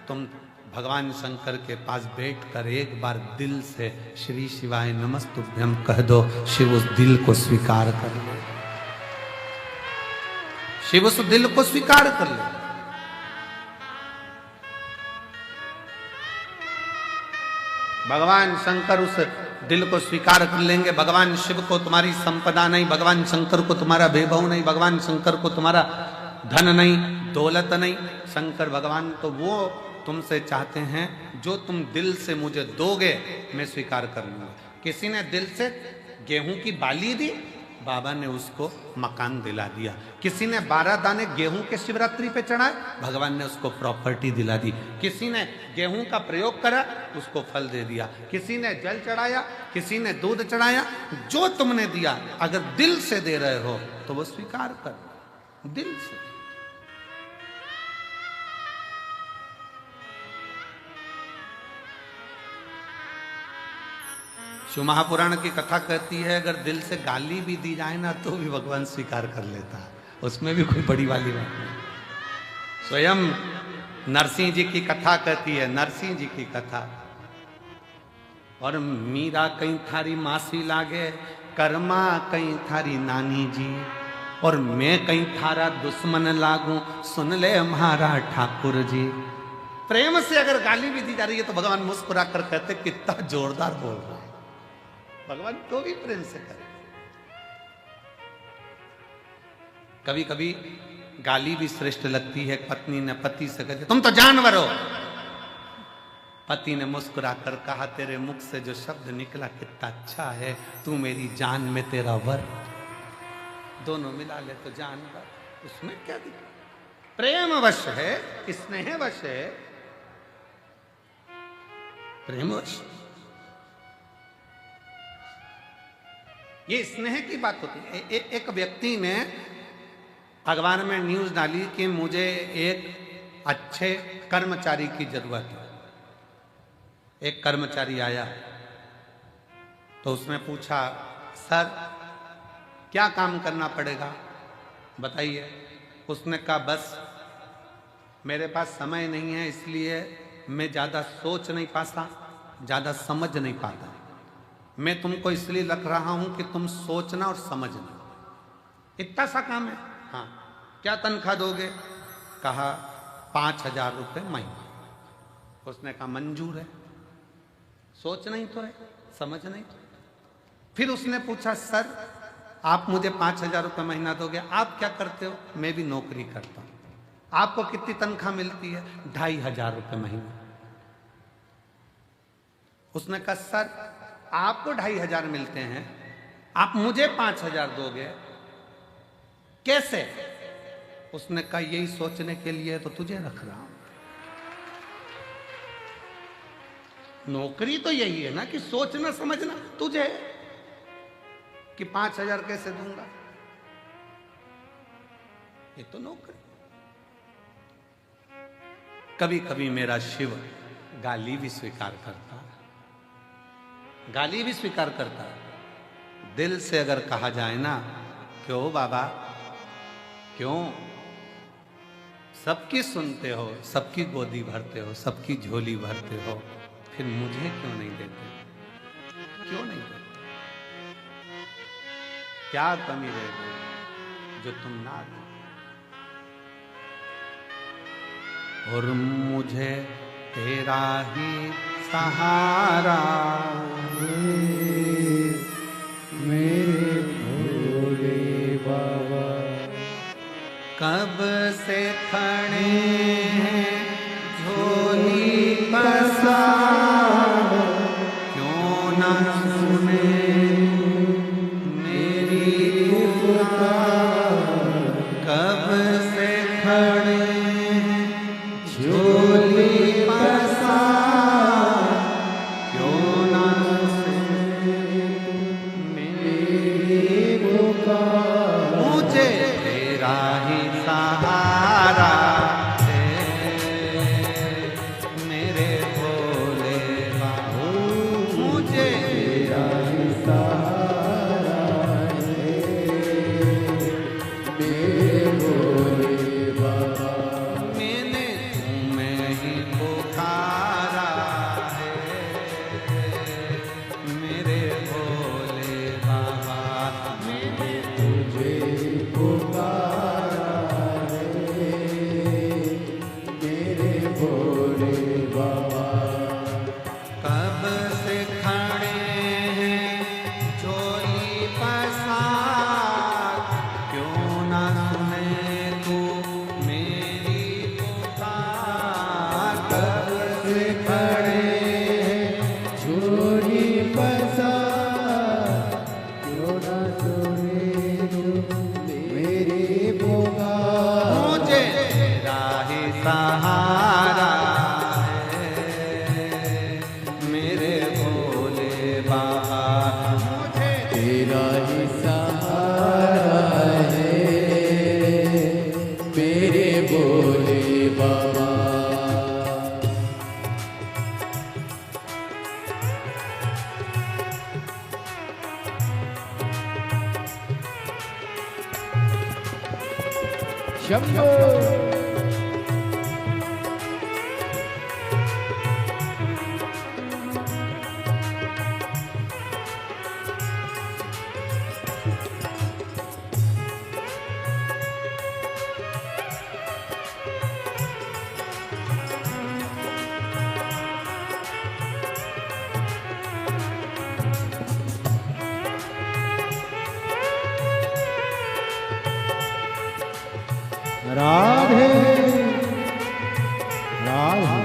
तुम भगवान शंकर के पास बैठकर एक बार दिल से श्री शिवाय नमस्तुभ्यम कह दो। शिव उस दिल को स्वीकार कर ले, शिव उस दिल को स्वीकार कर ले। भगवान शंकर उस दिल को स्वीकार कर लेंगे। भगवान शिव को तुम्हारी संपदा नहीं, भगवान शंकर को तुम्हारा वैभव नहीं, भगवान शंकर को तुम्हारा धन नहीं, दौलत नहीं। शंकर भगवान तो वो तुमसे चाहते हैं जो तुम दिल से मुझे दोगे मैं स्वीकार कर लूंगा। किसी ने दिल से गेहूं की बाली दी, बाबा ने उसको मकान दिला दिया। किसी ने 12 दाने गेहूं के शिवरात्रि पे चढ़ाए, भगवान ने उसको प्रॉपर्टी दिला दी। किसी ने गेहूं का प्रयोग करा, उसको फल दे दिया। किसी ने जल चढ़ाया, किसी ने दूध चढ़ाया। जो तुमने दिया अगर दिल से दे रहे हो तो वो स्वीकार कर, दिल से। शिव महापुराण की कथा कहती है अगर दिल से गाली भी दी जाए ना तो भी भगवान स्वीकार कर लेता है, उसमें भी कोई बड़ी वाली बात नहीं। स्वयं नरसिंह जी की कथा कहती है, नरसिंह जी की कथा। और मीरा कहीं थारी मासी लागे, कर्मा कहीं थारी नानी जी, और मैं कहीं थारा दुश्मन लागू, सुन ले हमारा ठाकुर जी। प्रेम से अगर गाली भी दी जा रही है तो भगवान मुस्कुरा कर कहते कितना जोरदार बोल रहा है। भगवान को भी प्रेम से करे। कभी कभी गाली भी श्रेष्ठ लगती है। पत्नी ने पति से कहती तुम तो जानवर हो। पति ने मुस्कुराकर कहा तेरे मुख से जो शब्द निकला कितना अच्छा है, तू मेरी जान में तेरा वर। दोनों मिला ले तो जानवर, उसमें क्या दिक्कत? प्रेम वश है, स्नेह वश है, प्रेम वश। ये स्नेह की बात होती है। एक व्यक्ति ने अखबार में न्यूज डाली कि मुझे एक अच्छे कर्मचारी की जरूरत है। एक कर्मचारी आया तो उसने पूछा सर क्या काम करना पड़ेगा बताइए। उसने कहा बस मेरे पास समय नहीं है, इसलिए मैं ज़्यादा सोच नहीं पाता, ज़्यादा समझ नहीं पाता। मैं तुमको इसलिए रख रहा हूं कि तुम सोचना और समझना, इतना सा काम है। हाँ, क्या तनख्वाह दोगे? कहा 5,000 रुपये महीना। उसने कहा मंजूर है, सोचना ही तो है, समझना ही तो। फिर उसने पूछा सर आप मुझे 5,000 रुपये महीना दोगे, आप क्या करते हो? मैं भी नौकरी करता हूं। आपको कितनी तनख्वाह मिलती है? 2,500 रुपये महीना। उसने कहा सर आपको 2,500 मिलते हैं, आप मुझे 5,000 दोगे, कैसे? उसने कहा यही सोचने के लिए तो तुझे रख रहा हूं। नौकरी तो यही है ना कि सोचना समझना। तुझे कि 5,000 कैसे दूंगा, ये तो नौकरी। कभी कभी मेरा शिव गाली भी स्वीकार करता, गाली भी स्वीकार करता। दिल से अगर कहा जाए ना, क्यों बाबा क्यों सबकी सुनते हो, सबकी गोदी भरते हो, सबकी झोली भरते हो, फिर मुझे क्यों नहीं देते? क्यों नहीं देते? क्या कमी रह गई जो तुम ना दो? और मुझे तेरा ही सहारा मेरे भोले बाबा। कब से खड़े हैं झोली पसार, क्यों ना सुने मेरी पुकार। कब से खड़े झोली पसार, क्यों ना सुने मेरी पुकार। मुझे तेरा ही सहारा शंभो। राधे राधे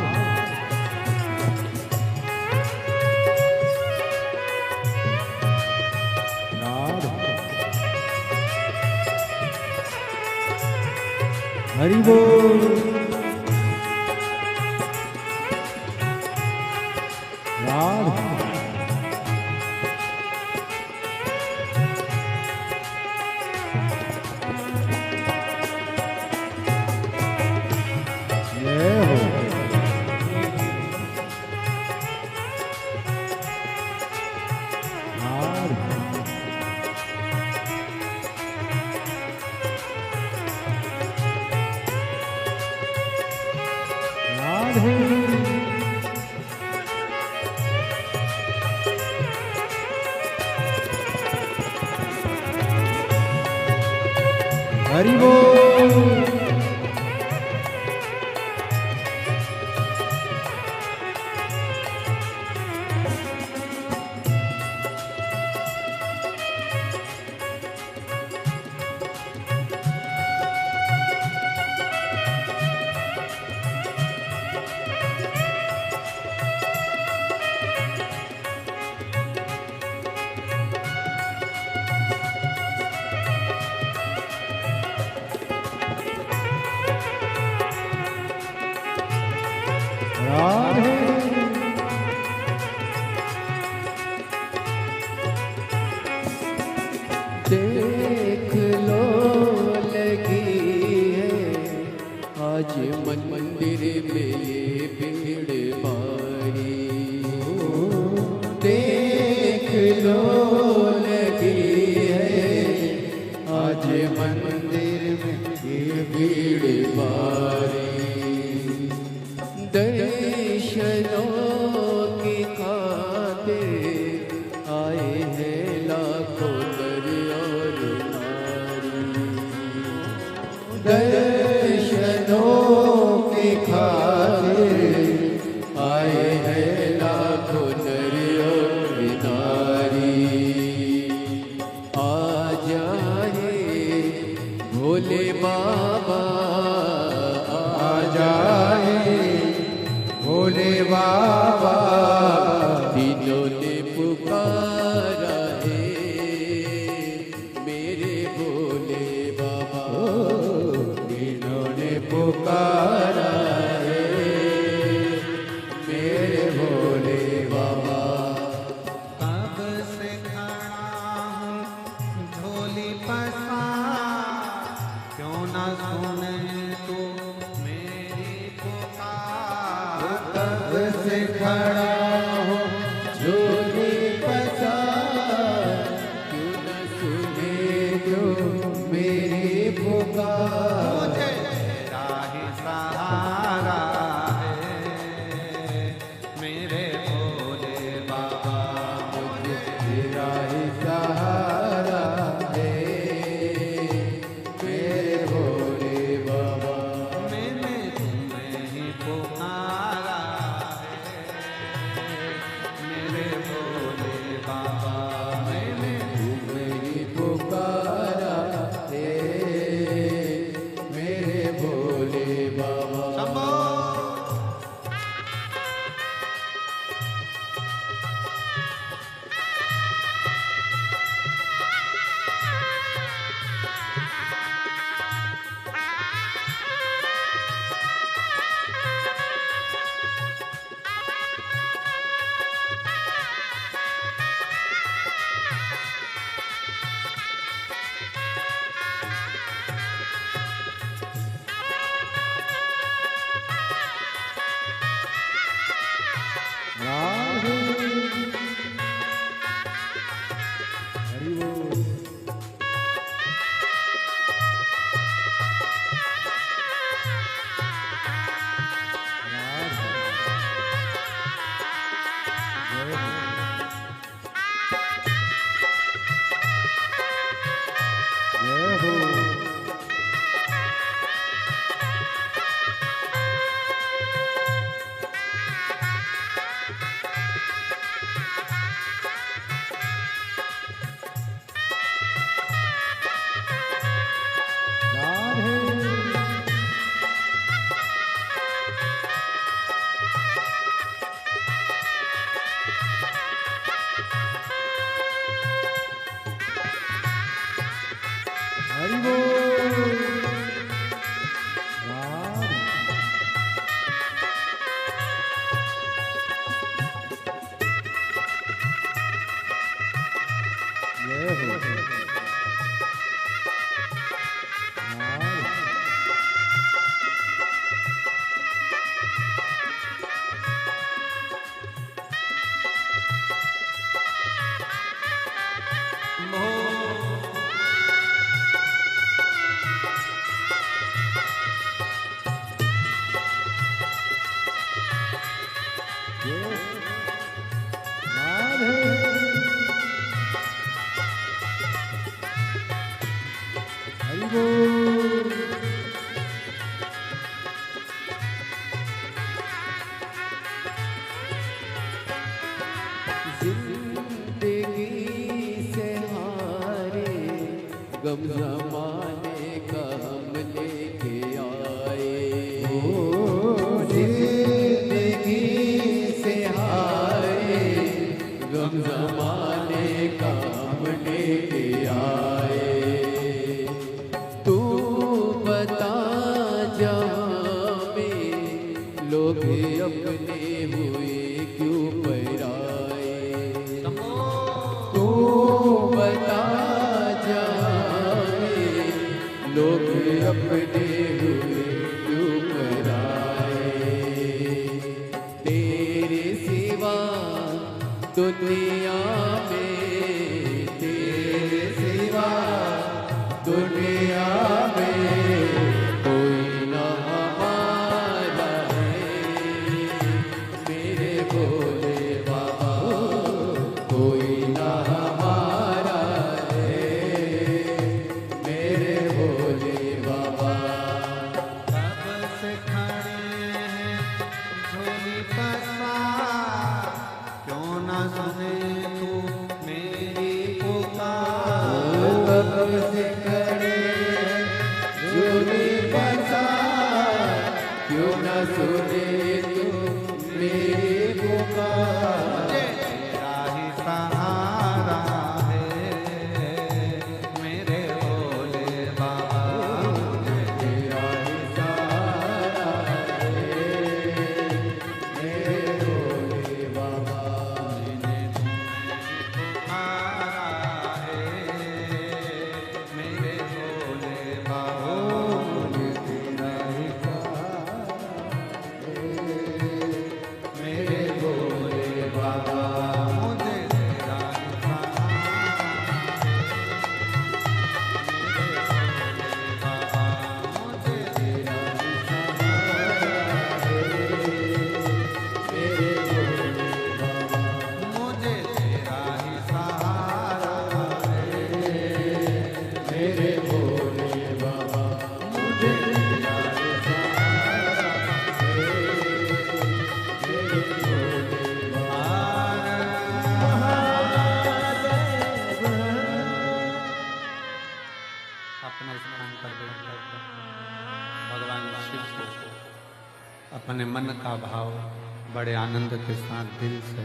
हरि बोल राधे हरि बोल राधे देख लो लगी है आज मंदिर में ये भीड़ भारी। देख लो लगी है आज मंदिर में ये भीड़ भारी। दर्शनों की खातिर आए हैं लाखों नर और नारी। दर्शनों की खातिर आए हैं लाखों नर और नारी। आ जाए भोले बाबा आ जाए भोले बाबा तीनों ने पुकारा है मेरे भोले बाबा। तीनों ने पुकारा है मेरे भोले बाबा। कब से खड़ा हूँ झोली पसार, क्यों न सुने तू मेरी पुकार। कब से खड़ा हूँ झोली पसार, क्यों न सुने जो मेरी पुकार। मुझे तेरा ही सहारा है मेरे भोले बाबा। मुझे तेरा ही सहारा है मेरे भोले हरि बोल। राम जय हो। राम जय राधे। हरि बोल। जिंदगी से हारे गम जमाने का हम लेके आए ओ जिंदगी से हारे गम जमाने का हम लेके आए। तू बता जहाँ में लोग अपने हुए क्यों पराए। तू बता जहाँ में लोग अपने हुए क्यों पराए। तेरे सिवा दुनिया में, तेरे सिवा दुनिया में कोई ना हमारा है। मेरे भोले बाबा कोई ना हमारा है। मेरे भोले बाबा कब से खड़े हैं झोली पसार, क्यों ना सुने तू मेरी पुकार। कब से खड़े झोली पसार, क्यों ना सुने तू मेरी पुकार। तेरा ही सहारा है मेरे भोले बाबा। तेरा ही सहारा है मेरे भोले बाबा। जिन्हें तूने पुकारा है मेरे भोले बाबा। तेरा ही मेरे भोले बाबा मुझे तेरा ही सहारा है। मुझे तेरा ही मुझे तेरा ही सहारा है। मेरे भोले बाबा मुझे तेरा ही सहारा है। मेरे भोले अपने स्थान पर बैठकर भगवान शिव को अपने मन का भाव बड़े आनंद के साथ दिल से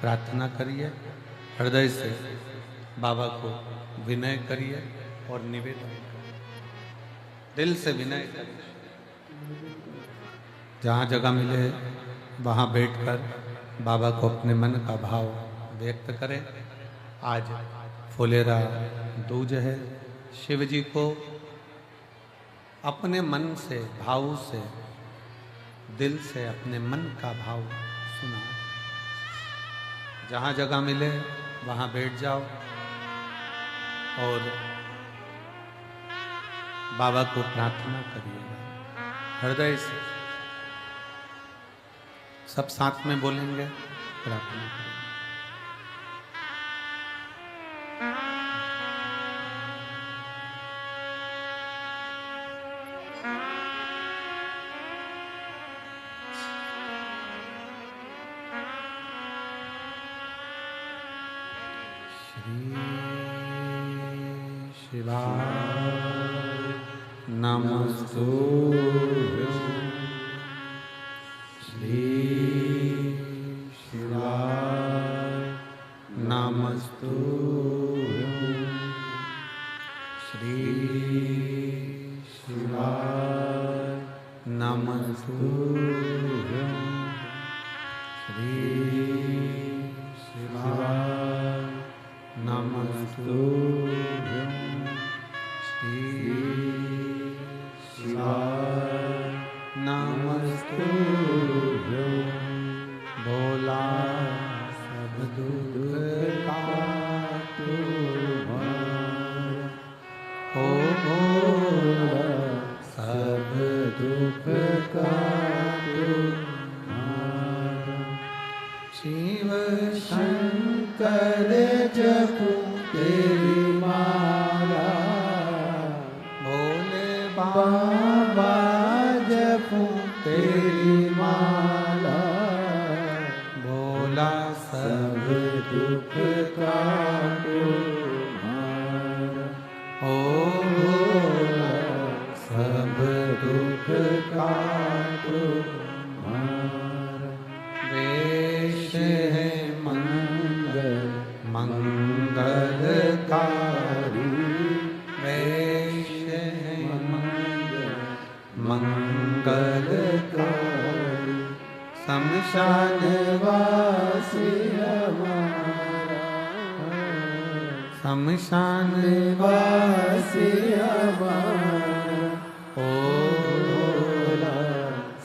प्रार्थना करिए। हृदय से बाबा को विनय करिए और निवेदन करिए। दिल से विनय करिए। जहाँ जगह मिले वहाँ बैठकर बाबा को अपने मन का भाव व्यक्त करें। आज फुलेरा दूज है। शिव जी को अपने मन से, भाव से, दिल से अपने मन का भाव सुना। जहाँ जगह मिले वहाँ बैठ जाओ और बाबा को प्रार्थना करिएगा हृदय से। सब साथ में बोलेंगे, प्रार्थना करेंगे। शिवाय नमस्तुभ्यं। श्री शिवाय नमस्तुभ्यं। श्री शिवाय नमस्तुभ्यं श्री शिवाय नमस्तुभ्यं श्री शिवाय नमस्तुभ्यं भोला सब दुख काटो ओ भोला सब दुख काटो शिव शंकर जपो तेरी माला भोले बाबा जपो तेरी माला भोला सब दुख काटो ओ भोला सब दुख काटो वेश है मंगलकारी वेश है मंगलकारी शमशान वासी हमारा शमशान वासी हमारा ओ भोला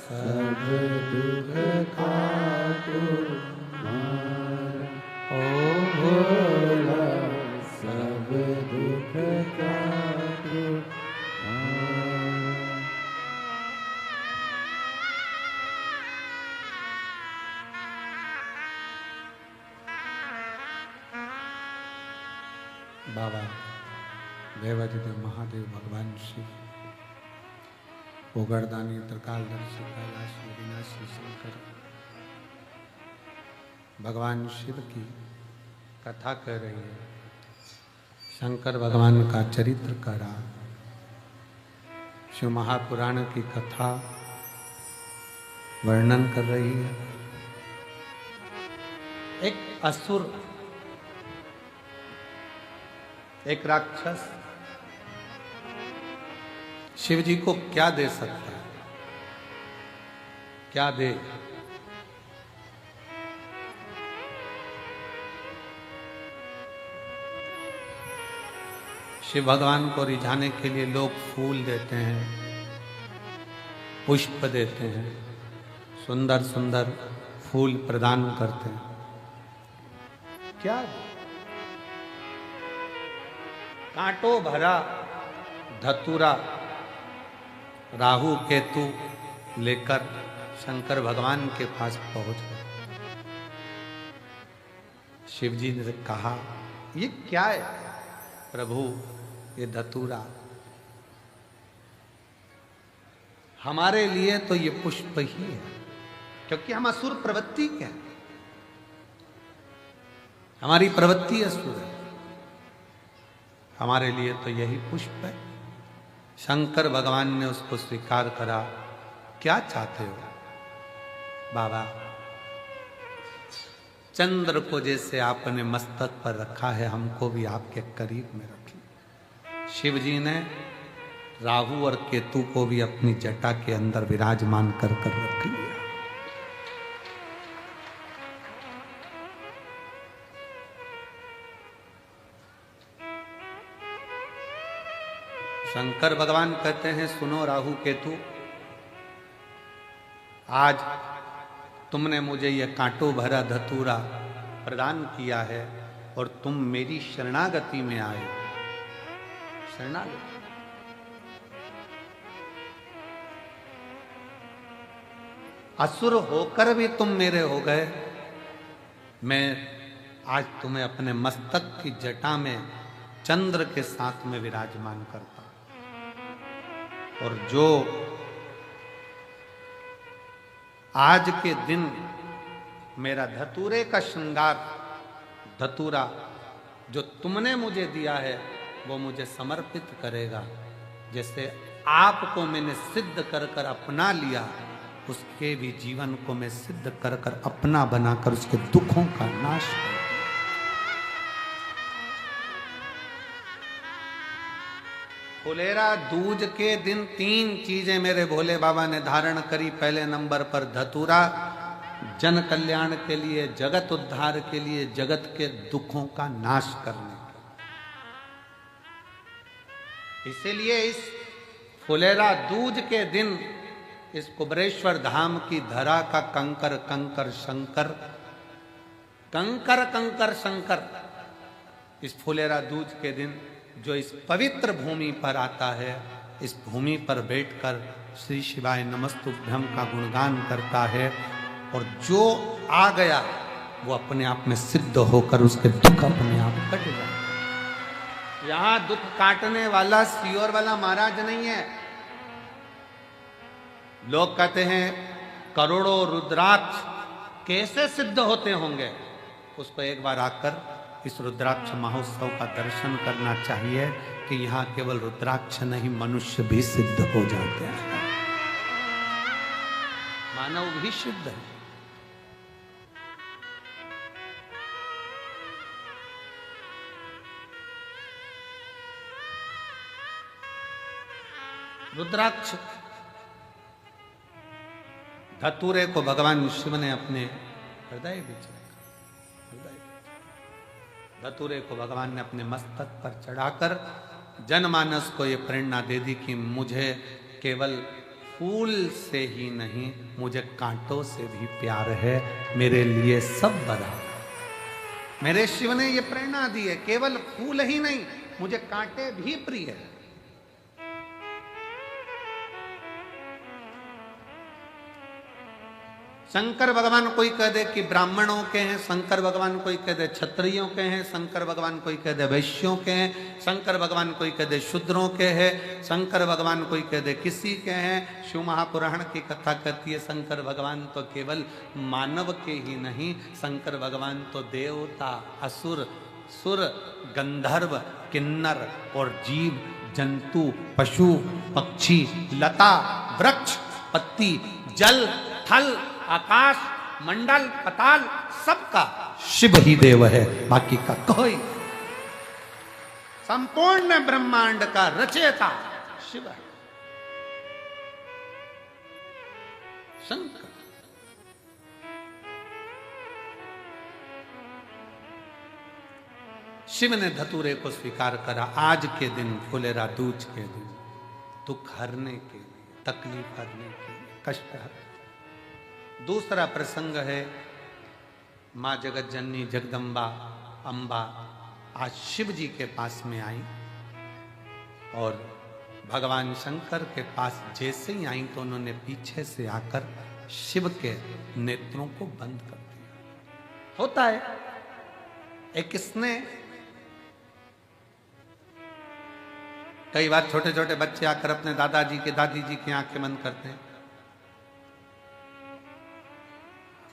सब दुख काटो ओ भोला सब दुख काटो बाबा देवाधिदेव महादेव भगवान शिव पोगरदानी त्रिकालदर्शी कैलाशी विनाशी शंकर भगवान शिव की कथा कर रही है। शंकर भगवान का चरित्र करा शिव महापुराण की कथा वर्णन कर रही है। एक असुर एक राक्षस शिव जी को क्या दे सकता है, क्या दे? शिव भगवान को रिझाने के लिए लोग फूल देते हैं, पुष्प देते हैं, सुंदर सुंदर फूल प्रदान करते हैं। क्या कांटों भरा धतूरा राहु केतु लेकर शंकर भगवान के पास पहुंच गए। शिव जी ने कहा, ये क्या है प्रभु? ये धतूरा हमारे लिए तो ये पुष्प ही है, क्योंकि हम असुर प्रवृत्ति के हैं, हमारी प्रवृत्ति असुर है, हमारे लिए तो यही पुष्प है। शंकर भगवान ने उसको स्वीकार करा। क्या चाहते हो बाबा? चंद्र को जैसे आपने मस्तक पर रखा है, हमको भी आपके करीब में रखिए। शिव जी ने राहु और केतु को भी अपनी जटा के अंदर विराजमान कर रख लिया। शंकर भगवान कहते हैं, सुनो राहु केतु, आज तुमने मुझे यह कांटों भरा धतूरा प्रदान किया है और तुम मेरी शरणागति में आए। शरणागति असुर होकर भी तुम मेरे हो गए। मैं आज तुम्हें अपने मस्तक की जटा में चंद्र के साथ में विराजमान करता हूं, और जो आज के दिन मेरा धतूरे का श्रृंगार धतूरा जो तुमने मुझे दिया है वो मुझे समर्पित करेगा। जैसे आपको मैंने सिद्ध कर कर अपना लिया, उसके भी जीवन को मैं सिद्ध कर कर अपना बनाकर उसके दुखों का नाश कर। फुलेरा दूज के दिन 3 चीजें मेरे भोले बाबा ने धारण करी। पहले नंबर पर धतूरा, जन कल्याण के लिए, जगत उद्धार के लिए, जगत के दुखों का नाश करने के। इसीलिए इस फुलेरा दूज के दिन इस कुबरेश्वर धाम की धरा का कंकर कंकर शंकर, कंकर कंकर शंकर, इस फुलेरा दूज के दिन जो इस पवित्र भूमि पर आता है, इस भूमि पर बैठकर श्री शिवाय नमस्तुभ्यम का गुणगान करता है, और जो आ गया वो अपने आप में सिद्ध होकर उसके दुख अपने आप कट जाए। यहां दुख काटने वाला सियोर वाला महाराज नहीं है। लोग कहते हैं करोड़ों रुद्राक्ष कैसे सिद्ध होते होंगे, उसको एक बार आकर इस रुद्राक्ष महोत्सव का दर्शन करना चाहिए कि यहाँ केवल रुद्राक्ष नहीं, मनुष्य भी सिद्ध हो जाते हैं, मानव भी सिद्ध है। रुद्राक्ष धतूरे को भगवान शिव ने अपने हृदय में चढ़ाया। धतूरे को भगवान ने अपने मस्तक पर चढ़ाकर जनमानस को ये प्रेरणा दे दी कि मुझे केवल फूल से ही नहीं, मुझे कांटों से भी प्यार है, मेरे लिए सब बराबर। मेरे शिव ने ये प्रेरणा दी है, केवल फूल ही नहीं, मुझे कांटे भी प्रिय है। शंकर भगवान कोई कह दे कि ब्राह्मणों के हैं, शंकर भगवान कोई कह दे क्षत्रियों के हैं, शंकर भगवान कोई कह दे वैश्यों के हैं, शंकर भगवान कोई कह दे शूद्रों के हैं, शंकर भगवान कोई कह दे किसी के हैं। शिव महापुराण की कथा कहती है शंकर भगवान तो केवल मानव के ही नहीं, शंकर भगवान तो देवता, असुर, सुर, गंधर्व, किन्नर और जीव जंतु, पशु, पक्षी, लता, वृक्ष, पत्ती, जल, थल, आकाश, मंडल, पताल, सबका शिव ही देव है, बाकी का कोई। संपूर्ण ब्रह्मांड का रचयिता शिव है, शंकर। शिव ने धतूरे को स्वीकार करा आज के दिन, फुलेरा दूज के दिन, दुख हरने के लिए, तकलीफ हरने के लिए, कष्ट हरने। दूसरा प्रसंग है माँ जगत जननी जगदम्बा अम्बा आज शिव जी के पास में आई, और भगवान शंकर के पास जैसे ही आई तो उन्होंने पीछे से आकर शिव के नेत्रों को बंद कर दिया। होता है एक स्नेह। कई बार छोटे छोटे बच्चे आकर अपने दादाजी के दादी जी की आंखें बंद करते हैं,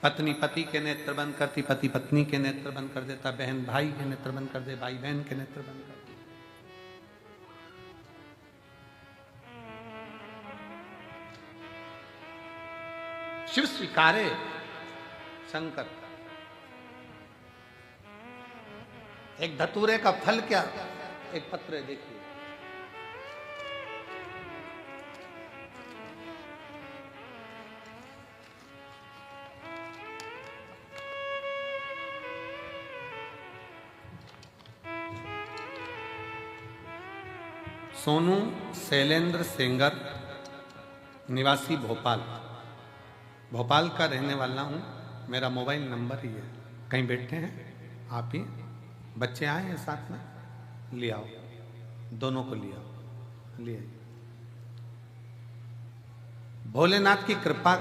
पत्नी पति के नेत्र बंद करती, पति पत्नी के नेत्र बंद कर देता, बहन भाई के नेत्र बंद कर दे, भाई बहन के नेत्र बंद कर दे। शिव स्वीकारे शंकर। एक धतूरे का फल क्या, एक पत्र देखिए, सोनू शैलेंद्र सेंगर, निवासी भोपाल, भोपाल का रहने वाला हूँ। मेरा मोबाइल नंबर ही है, कहीं बैठे हैं आप ही, बच्चे आए हैं साथ में, ले आओ, दोनों को ले आओ, ले आइए। भोलेनाथ की कृपा,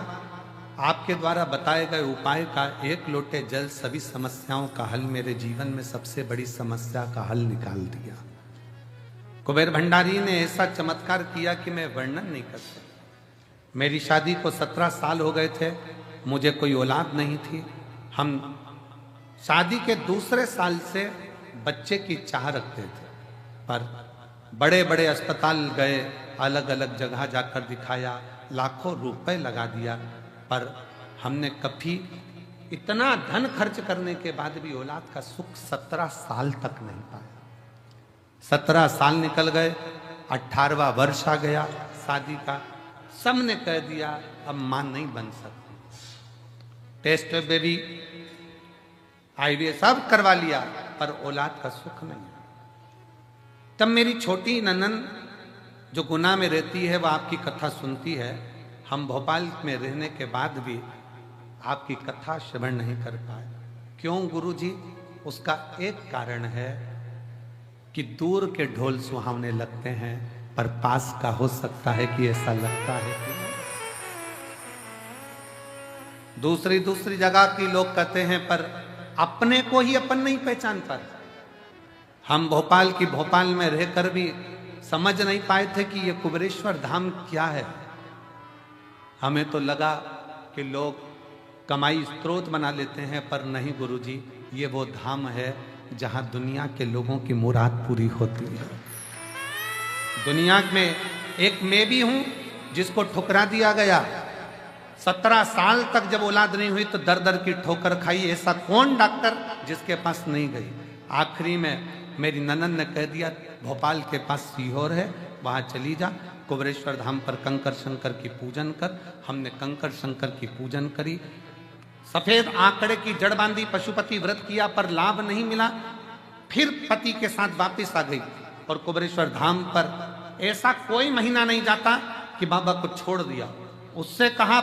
आपके द्वारा बताए गए उपाय का एक लोटे जल सभी समस्याओं का हल, मेरे जीवन में सबसे बड़ी समस्या का हल निकाल दिया। कुबेर भंडारी ने ऐसा चमत्कार किया कि मैं वर्णन नहीं कर सकता। मेरी शादी को 17 साल हो गए थे, मुझे कोई औलाद नहीं थी। हम शादी के दूसरे साल से बच्चे की चाह रखते थे, पर बड़े बड़े अस्पताल गए, अलग अलग जगह जाकर दिखाया, लाखों रुपए लगा दिया, पर हमने कभी इतना धन खर्च करने के बाद भी औलाद का सुख 17 साल तक नहीं पाया। 17 साल निकल गए, 18वां वर्ष आ गया शादी का, सबने कह दिया अब मां नहीं बन सकती। टेस्ट बेबी IVF सब करवा लिया पर औलाद का सुख नहीं। तब मेरी छोटी ननन जो गुना में रहती है वह आपकी कथा सुनती है। हम भोपाल में रहने के बाद भी आपकी कथा श्रवण नहीं कर पाए। क्यों गुरुजी? उसका एक कारण है कि दूर के ढोल सुहावने लगते हैं पर पास का हो सकता है कि ऐसा लगता है कि दूसरी जगह की लोग कहते हैं पर अपने को ही अपन नहीं पहचान पाते। हम भोपाल में रहकर भी समझ नहीं पाए थे कि ये कुबेरेश्वर धाम क्या है। हमें तो लगा कि लोग कमाई स्रोत बना लेते हैं, पर नहीं गुरुजी, ये वो धाम है जहां दुनिया के लोगों की मुराद पूरी होती है। दुनिया में एक मैं भी हूं जिसको ठुकरा दिया गया। 17 साल तक जब औलाद नहीं हुई तो दर दर की ठोकर खाई। ऐसा कौन डॉक्टर जिसके पास नहीं गई। आखिरी में मेरी ननन ने कह दिया भोपाल के पास सीहोर है, वहां चली जा, कुबेरेश्वर धाम पर कंकर शंकर की पूजन कर। हमने कंकर शंकर की पूजन करी, सफेद आंकड़े की जड़ बांधी, पशुपति व्रत किया पर लाभ नहीं मिला। फिर पति के साथ वापस आ गई और कुबेरेश्वर धाम पर ऐसा कोई महीना नहीं जाता कि बाबा को छोड़ दिया। उससे कहा